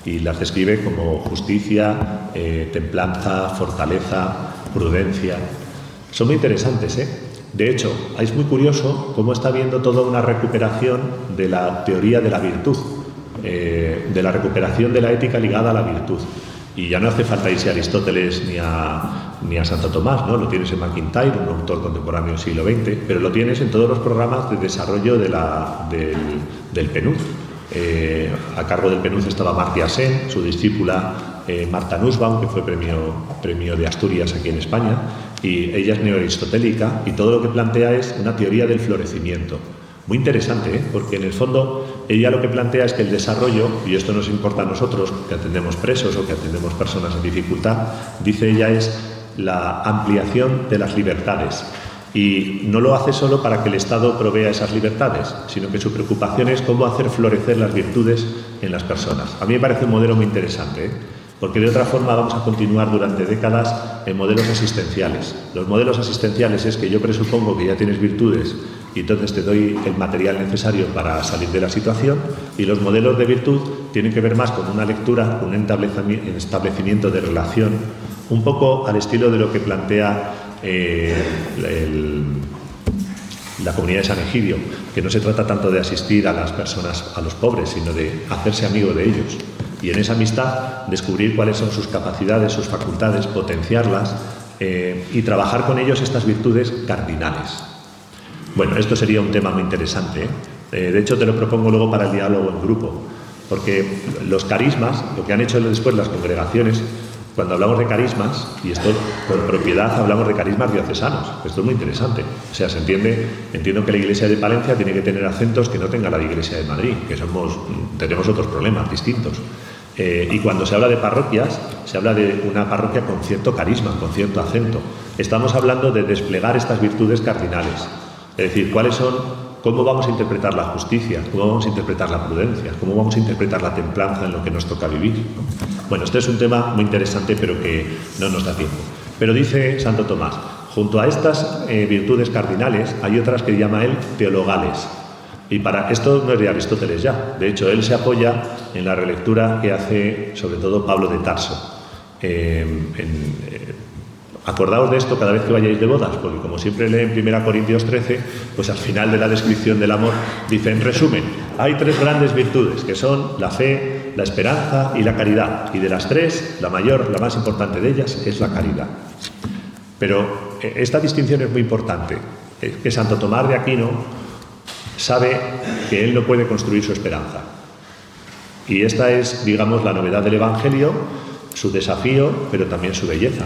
Y las describe como justicia, templanza, fortaleza, prudencia. Son muy interesantes, ¿eh? De hecho, es muy curioso cómo está habiendo toda una recuperación de la teoría de la virtud, de la recuperación de la ética ligada a la virtud. Y ya no hace falta irse a Aristóteles ni a Santo Tomás, ¿no? Lo tienes en MacIntyre, un autor contemporáneo del siglo XX, pero lo tienes en todos los programas de desarrollo del PNUD. A cargo del PNUD estaba Amartya Sen, su discípula Marta Nussbaum, que fue premio de Asturias aquí en España, y ella es neoaristotélica, y todo lo que plantea es una teoría del florecimiento. Muy interesante, porque en el fondo ella lo que plantea es que el desarrollo, y esto nos importa a nosotros, que atendemos presos o que atendemos personas en dificultad, dice ella, es la ampliación de las libertades. Y no lo hace solo para que el Estado provea esas libertades, sino que su preocupación es cómo hacer florecer las virtudes en las personas. A mí me parece un modelo muy interesante, porque de otra forma vamos a continuar durante décadas en modelos asistenciales. Los modelos asistenciales es que yo presupongo que ya tienes virtudes y entonces te doy el material necesario para salir de la situación, y los modelos de virtud tienen que ver más con una lectura, un establecimiento de relación, un poco al estilo de lo que plantea la comunidad de San Egidio, que no se trata tanto de asistir a las personas, a los pobres, sino de hacerse amigo de ellos. Y en esa amistad descubrir cuáles son sus capacidades, sus facultades, potenciarlas y trabajar con ellos estas virtudes cardinales. Bueno, esto sería un tema muy interesante, ¿eh? De hecho, te lo propongo luego para el diálogo en grupo, porque los carismas, lo que han hecho después las congregaciones, cuando hablamos de carismas, y esto con propiedad hablamos de carismas diocesanos, esto es muy interesante. O sea, entiendo que la Iglesia de Palencia tiene que tener acentos que no tenga la Iglesia de Madrid, que tenemos otros problemas distintos. Y cuando se habla de parroquias, se habla de una parroquia con cierto carisma, con cierto acento. Estamos hablando de desplegar estas virtudes cardinales, es decir, cómo vamos a interpretar la justicia, cómo vamos a interpretar la prudencia, cómo vamos a interpretar la templanza en lo que nos toca vivir, ¿no? Bueno, este es un tema muy interesante, pero que no nos da tiempo. Pero dice Santo Tomás, junto a estas virtudes cardinales hay otras que llama él teologales. Y para esto no es de Aristóteles ya. De hecho, él se apoya en la relectura que hace sobre todo Pablo de Tarso. Acordaos de esto cada vez que vayáis de bodas, porque como siempre lee en 1 Corintios 13, pues al final de la descripción del amor dice, en resumen, hay 3 grandes virtudes, que son la fe, la esperanza y la caridad. Y de las 3, la mayor, la más importante de ellas, es la caridad. Pero esta distinción es muy importante, que Santo Tomás de Aquino sabe que él no puede construir su esperanza. Y esta es, digamos, la novedad del Evangelio, su desafío, pero también su belleza.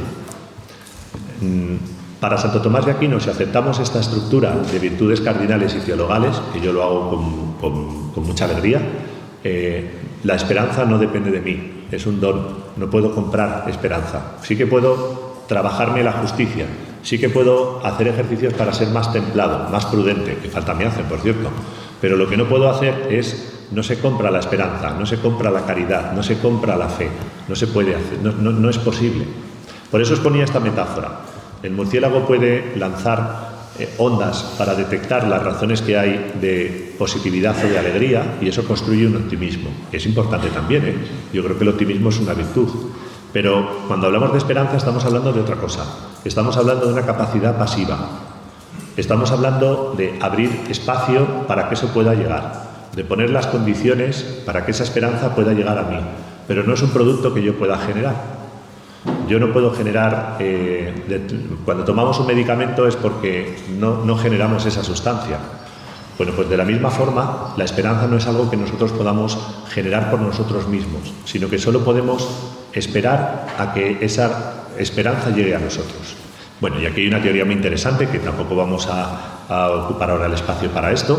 Para Santo Tomás de Aquino, si aceptamos esta estructura de virtudes cardinales y teologales, que yo lo hago con mucha alegría, la esperanza no depende de mí, es un don, no puedo comprar esperanza. Sí que puedo trabajarme la justicia, sí que puedo hacer ejercicios para ser más templado, más prudente, que falta me hacen, por cierto, pero lo que no puedo hacer no se compra la esperanza, no se compra la caridad, no se compra la fe, no se puede hacer, no es posible. Por eso os ponía esta metáfora. El murciélago puede lanzar ondas para detectar las razones que hay de positividad o de alegría, y eso construye un optimismo, que es importante también, ¿eh? Yo creo que el optimismo es una virtud. Pero cuando hablamos de esperanza estamos hablando de otra cosa. Estamos hablando de una capacidad pasiva. Estamos hablando de abrir espacio para que eso pueda llegar, de poner las condiciones para que esa esperanza pueda llegar a mí. Pero no es un producto que yo pueda generar. Yo no puedo generar, cuando tomamos un medicamento es porque no generamos esa sustancia. Bueno, pues de la misma forma, la esperanza no es algo que nosotros podamos generar por nosotros mismos, sino que solo podemos esperar a que esa esperanza llegue a nosotros. Bueno, y aquí hay una teoría muy interesante, que tampoco vamos a ocupar ahora el espacio para esto,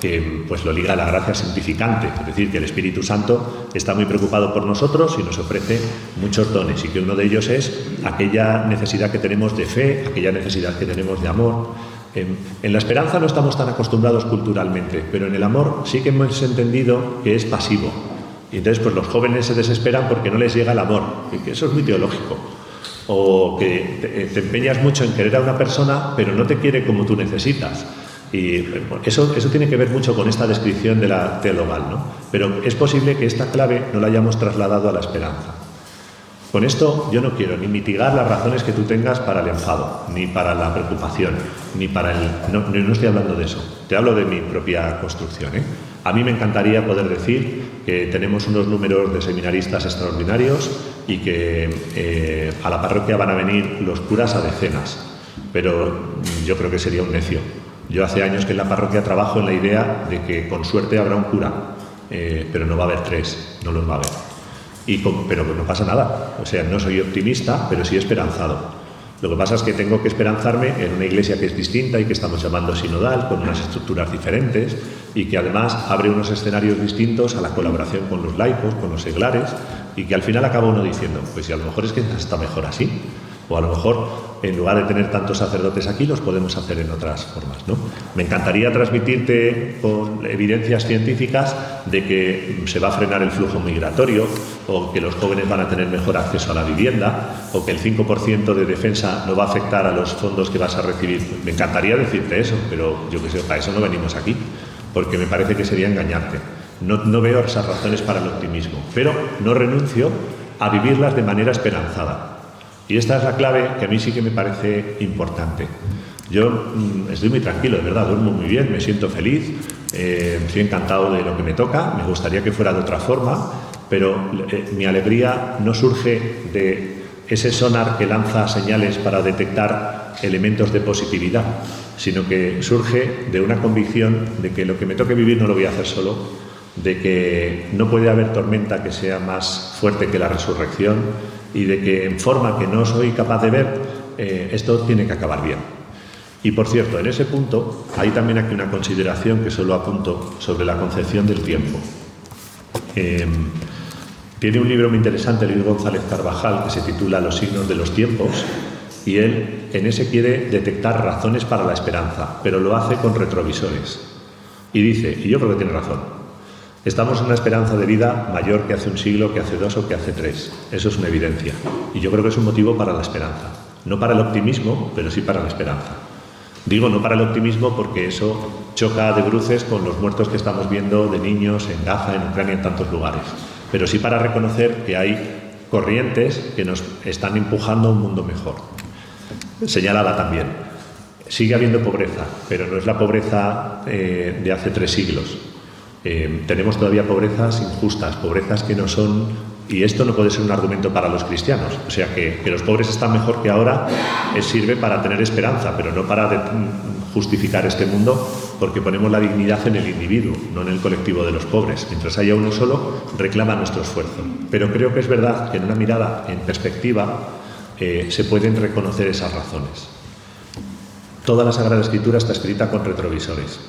que pues lo liga a la gracia santificante, es decir, que el Espíritu Santo está muy preocupado por nosotros y nos ofrece muchos dones, y que uno de ellos es aquella necesidad que tenemos de fe, aquella necesidad que tenemos de amor. En la esperanza no estamos tan acostumbrados culturalmente, pero en el amor sí que hemos entendido que es pasivo. Y entonces pues los jóvenes se desesperan porque no les llega el amor, y que eso es muy teológico. O que te empeñas mucho en querer a una persona, pero no te quiere como tú necesitas. Y eso tiene que ver mucho con esta descripción de la teologal, ¿no? Pero es posible que esta clave no la hayamos trasladado a la esperanza. Con esto yo no quiero ni mitigar las razones que tú tengas para el enfado, ni para la preocupación, ni para el... No estoy hablando de eso, te hablo de mi propia construcción, ¿eh? A mí me encantaría poder decir que tenemos unos números de seminaristas extraordinarios y que a la parroquia van a venir los curas a decenas, pero yo creo que sería un necio. Yo hace años que en la parroquia trabajo en la idea de que con suerte habrá un cura, pero no va a haber 3, no los va a haber. Pero no pasa nada, o sea, no soy optimista, pero sí esperanzado. Lo que pasa es que tengo que esperanzarme en una iglesia que es distinta y que estamos llamando sinodal, con unas estructuras diferentes y que además abre unos escenarios distintos a la colaboración con los laicos, con los seglares, y que al final acaba uno diciendo, pues si a lo mejor es que está mejor así, o a lo mejor en lugar de tener tantos sacerdotes aquí los podemos hacer en otras formas, ¿no? Me encantaría transmitirte con evidencias científicas de que se va a frenar el flujo migratorio, o que los jóvenes van a tener mejor acceso a la vivienda, o que el 5% de defensa no va a afectar a los fondos que vas a recibir. Me encantaría decirte eso, pero yo que sé, para eso no venimos aquí, porque me parece que sería engañarte. No veo esas razones para el optimismo, pero no renuncio a vivirlas de manera esperanzada. Y esta es la clave que a mí sí que me parece importante. Yo estoy muy tranquilo, de verdad, duermo muy bien, me siento feliz, estoy encantado de lo que me toca, me gustaría que fuera de otra forma, pero mi alegría no surge de ese sonar que lanza señales para detectar elementos de positividad, sino que surge de una convicción de que lo que me toque vivir no lo voy a hacer solo, de que no puede haber tormenta que sea más fuerte que la resurrección y de que en forma que no soy capaz de ver, esto tiene que acabar bien. Y por cierto, en ese punto hay también aquí una consideración que solo apunto sobre la concepción del tiempo. Tiene un libro muy interesante, Luis González Carvajal, que se titula Los signos de los tiempos, y él en ese quiere detectar razones para la esperanza, pero lo hace con retrovisores. Y dice, y yo creo que tiene razón, estamos en una esperanza de vida mayor que hace un siglo, que hace 2 o que hace 3. Eso es una evidencia. Y yo creo que es un motivo para la esperanza. No para el optimismo, pero sí para la esperanza. Digo no para el optimismo porque eso choca de bruces con los muertos que estamos viendo de niños en Gaza, en Ucrania, en tantos lugares. Pero sí para reconocer que hay corrientes que nos están empujando a un mundo mejor. Señalada también. Sigue habiendo pobreza, pero no es la pobreza de hace 3 siglos. Tenemos todavía pobrezas injustas, pobrezas que no son, y esto no puede ser un argumento para los cristianos, o sea que los pobres están mejor que ahora sirve para tener esperanza, pero no para justificar este mundo, porque ponemos la dignidad en el individuo, no en el colectivo de los pobres. Mientras haya uno solo, reclama nuestro esfuerzo. Pero creo que es verdad que en una mirada en perspectiva se pueden reconocer esas razones. Toda la Sagrada Escritura está escrita con retrovisores.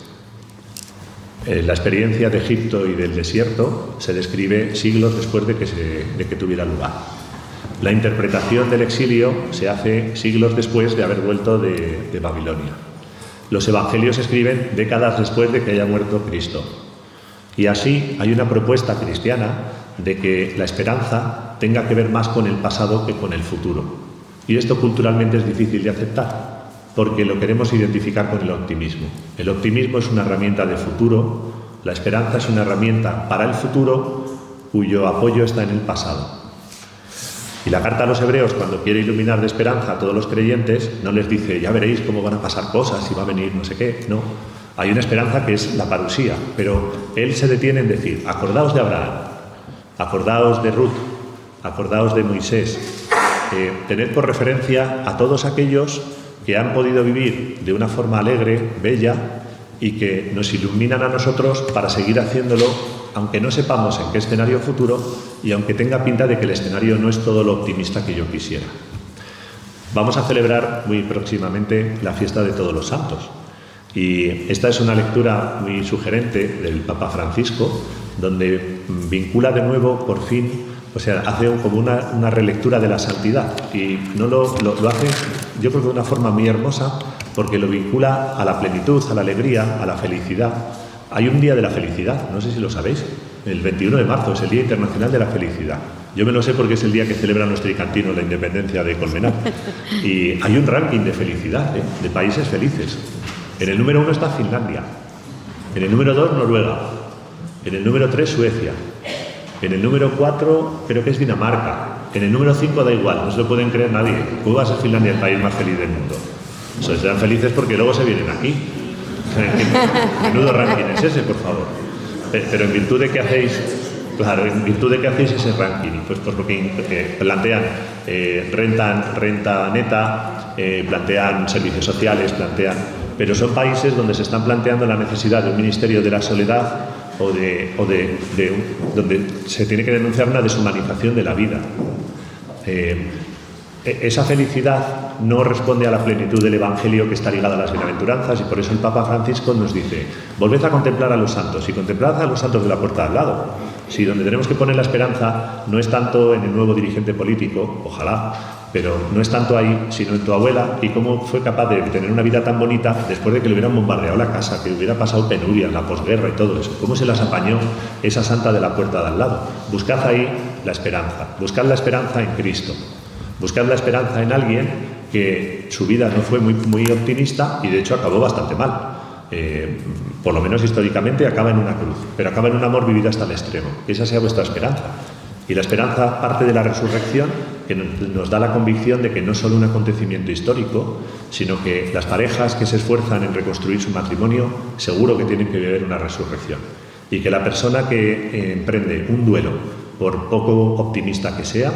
La experiencia de Egipto y del desierto se describe siglos después de que tuviera lugar. La interpretación del exilio se hace siglos después de haber vuelto de Babilonia. Los evangelios se escriben décadas después de que haya muerto Cristo. Y así hay una propuesta cristiana de que la esperanza tenga que ver más con el pasado que con el futuro. Y esto culturalmente es difícil de aceptar, porque lo queremos identificar con el optimismo. El optimismo es una herramienta de futuro, la esperanza es una herramienta para el futuro cuyo apoyo está en el pasado. Y la carta a los hebreos, cuando quiere iluminar de esperanza a todos los creyentes, no les dice, ya veréis cómo van a pasar cosas y va a venir no sé qué, no. Hay una esperanza que es la parusía, pero él se detiene en decir, acordaos de Abraham, acordaos de Ruth, acordaos de Moisés, tened por referencia a todos aquellos que han podido vivir de una forma alegre, bella, y que nos iluminan a nosotros para seguir haciéndolo, aunque no sepamos en qué escenario futuro y aunque tenga pinta de que el escenario no es todo lo optimista que yo quisiera. Vamos a celebrar muy próximamente la fiesta de Todos los Santos. Y esta es una lectura muy sugerente del Papa Francisco, donde vincula de nuevo, por fin, o sea, hace como una relectura de la santidad. Y no lo hace, yo creo que de una forma muy hermosa, porque lo vincula a la plenitud, a la alegría, a la felicidad. Hay un día de la felicidad, no sé si lo sabéis, el 21 de marzo es el Día Internacional de la Felicidad. Yo me lo sé porque es el día que celebran los tricantinos la independencia de Colmenar. Y hay un ranking de felicidad, de países felices. En el número 1 está Finlandia, en el número 2 Noruega, en el número 3 Suecia, en el número 4 creo que es Dinamarca, en el número 5 da igual, no se lo pueden creer nadie. ¿Cómo va a ser Finlandia el país más feliz del mundo? O sea, serán felices porque luego se vienen aquí. Menudo ranking es ese, por favor. Pero en virtud de que hacéis, claro, en virtud de que hacéis ese ranking, pues porque plantean renta neta, plantean servicios sociales, pero son países donde se están planteando la necesidad de un ministerio de la soledad donde se tiene que denunciar una deshumanización de la vida. Esa felicidad no responde a la plenitud del Evangelio que está ligada a las bienaventuranzas, y por eso el Papa Francisco nos dice, volved a contemplar a los santos y contemplad a los santos de la puerta al lado. Si donde tenemos que poner la esperanza no es tanto en el nuevo dirigente político, ojalá, pero no es tanto ahí, sino en tu abuela y cómo fue capaz de tener una vida tan bonita después de que le hubieran bombardeado la casa, que hubiera pasado penuria, la posguerra y todo eso. Cómo se las apañó esa santa de la puerta de al lado. Buscad ahí la esperanza, buscad la esperanza en Cristo. Buscar la esperanza en alguien que su vida no fue muy optimista y de hecho acabó bastante mal. Por lo menos históricamente acaba en una cruz, pero acaba en un amor vivido hasta el extremo. Que esa sea vuestra esperanza. Y la esperanza parte de la resurrección, que nos da la convicción de que no es solo un acontecimiento histórico, sino que las parejas que se esfuerzan en reconstruir su matrimonio seguro que tienen que vivir una resurrección. Y que la persona que emprende un duelo, por poco optimista que sea,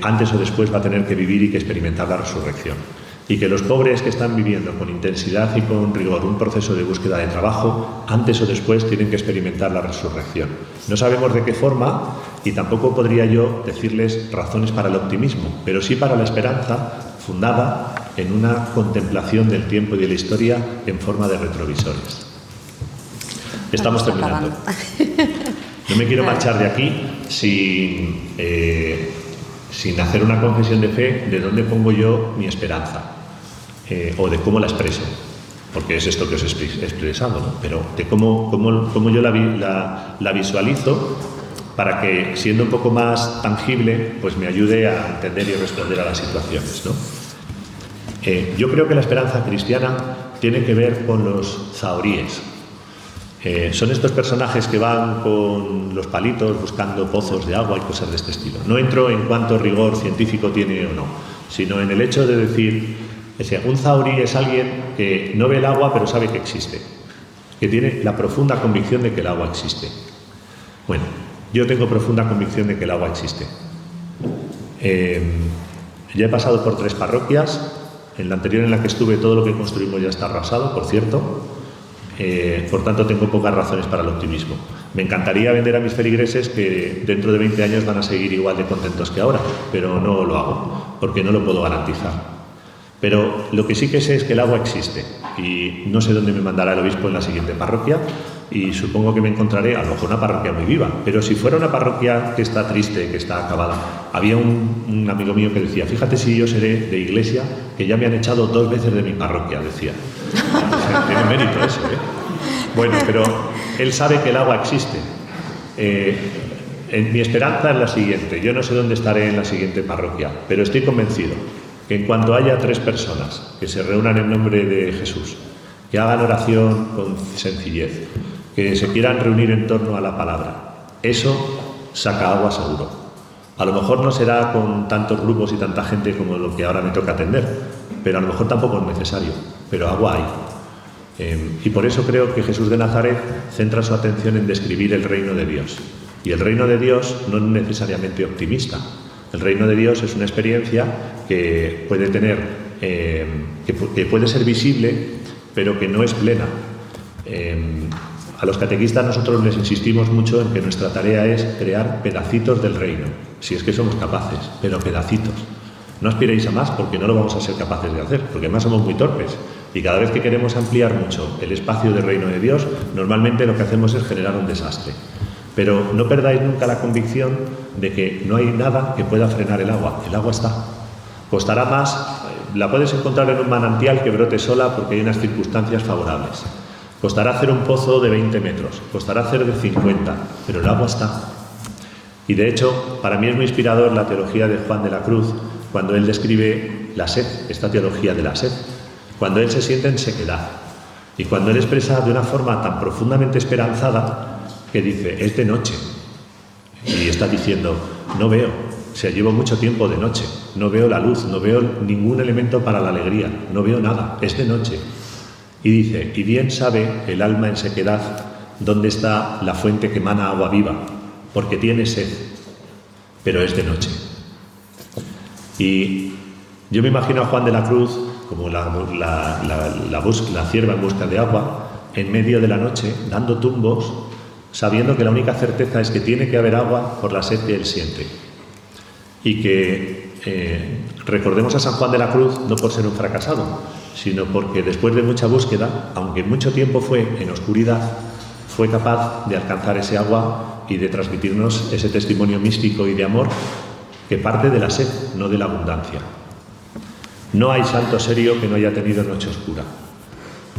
antes o después va a tener que vivir y que experimentar la resurrección. y que los pobres que están viviendo con intensidad y con rigor un proceso de búsqueda de trabajo, antes o después tienen que experimentar la resurrección. No sabemos de qué forma y tampoco podría yo decirles razones para el optimismo, pero sí para la esperanza fundada en una contemplación del tiempo y de la historia en forma de retrovisores. Estamos terminando. No me quiero marchar de aquí sin hacer una confesión de fe de dónde pongo yo mi esperanza. O de cómo la expreso, porque es esto que os he expresado, ¿no? Pero de cómo yo la visualizo para que, siendo un poco más tangible, pues me ayude a entender y responder a las situaciones, ¿no? Yo creo que la esperanza cristiana tiene que ver con los zahoríes. Son estos personajes que van con los palitos buscando pozos de agua y cosas de este estilo. No entro en cuánto rigor científico tiene o no, sino en el hecho de decir, un zahorí es alguien que no ve el agua pero sabe que existe, que tiene la profunda convicción de que el agua existe. Bueno, yo tengo profunda convicción de que el agua existe. Ya he pasado por 3 parroquias. En la anterior en la que estuve todo lo que construimos ya está arrasado, por cierto. Por tanto tengo pocas razones para el optimismo. Me encantaría vender a mis feligreses que dentro de 20 años van a seguir igual de contentos que ahora, pero no lo hago porque no lo puedo garantizar. Pero lo que sí que sé es que el agua existe y no sé dónde me mandará el obispo en la siguiente parroquia y supongo que me encontraré a lo mejor una parroquia muy viva, pero si fuera una parroquia que está triste, que está acabada. Había un amigo mío que decía, fíjate si yo seré de iglesia, que ya me han echado 2 veces de mi parroquia, decía. Tiene mérito eso, ¿eh? Bueno, pero él sabe que el agua existe. Mi esperanza es la siguiente, yo no sé dónde estaré en la siguiente parroquia, pero estoy convencido que en cuanto haya 3 personas que se reúnan en nombre de Jesús, que hagan oración con sencillez, que se quieran reunir en torno a la palabra, eso saca agua seguro. A lo mejor no será con tantos grupos y tanta gente como lo que ahora me toca atender, pero a lo mejor tampoco es necesario, pero agua hay. Y por eso creo que Jesús de Nazaret centra su atención en describir el reino de Dios. Y el reino de Dios no es necesariamente optimista. El reino de Dios es una experiencia que puede tener, que puede ser visible, pero que no es plena. A los catequistas nosotros les insistimos mucho en que nuestra tarea es crear pedacitos del reino, si es que somos capaces, pero pedacitos. No aspiréis a más porque no lo vamos a ser capaces de hacer, porque además somos muy torpes. Y cada vez que queremos ampliar mucho el espacio del reino de Dios, normalmente lo que hacemos es generar un desastre. Pero no perdáis nunca la convicción de que no hay nada que pueda frenar el agua está. Costará más, la puedes encontrar en un manantial que brote sola porque hay unas circunstancias favorables. Costará hacer un pozo de 20 metros, costará hacer de 50, pero el agua está. Y de hecho, para mí es muy inspirador la teología de Juan de la Cruz, cuando él describe la sed, esta teología de la sed, cuando él se siente en sequedad y cuando él expresa de una forma tan profundamente esperanzada que dice, es de noche, y está diciendo, no veo, llevo mucho tiempo de noche, no veo la luz, no veo ningún elemento para la alegría, no veo nada, es de noche. Y dice, y bien sabe el alma en sequedad dónde está la fuente que emana agua viva, porque tiene sed, pero es de noche. Y yo me imagino a Juan de la Cruz como la cierva en busca de agua, en medio de la noche, dando tumbos, sabiendo que la única certeza es que tiene que haber agua por la sed que él siente. Y que recordemos a San Juan de la Cruz no por ser un fracasado, sino porque después de mucha búsqueda, aunque mucho tiempo fue en oscuridad, fue capaz de alcanzar ese agua y de transmitirnos ese testimonio místico y de amor que parte de la sed, no de la abundancia. No hay santo serio que no haya tenido noche oscura.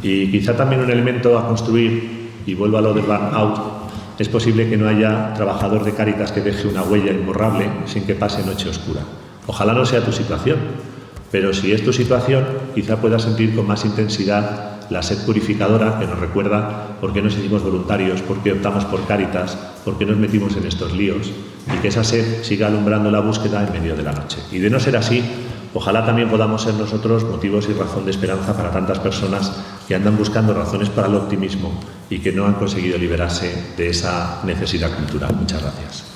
Y quizá también un elemento a construir, y vuelvo a lo del burnout, es posible que no haya trabajador de Cáritas que deje una huella imborrable sin que pase noche oscura. Ojalá no sea tu situación, pero si es tu situación, quizá puedas sentir con más intensidad la sed purificadora que nos recuerda por qué nos hicimos voluntarios, por qué optamos por Cáritas, por qué nos metimos en estos líos, y que esa sed siga alumbrando la búsqueda en medio de la noche. Y de no ser así, ojalá también podamos ser nosotros motivos y razón de esperanza para tantas personas que andan buscando razones para el optimismo y que no han conseguido liberarse de esa necesidad cultural. Muchas gracias.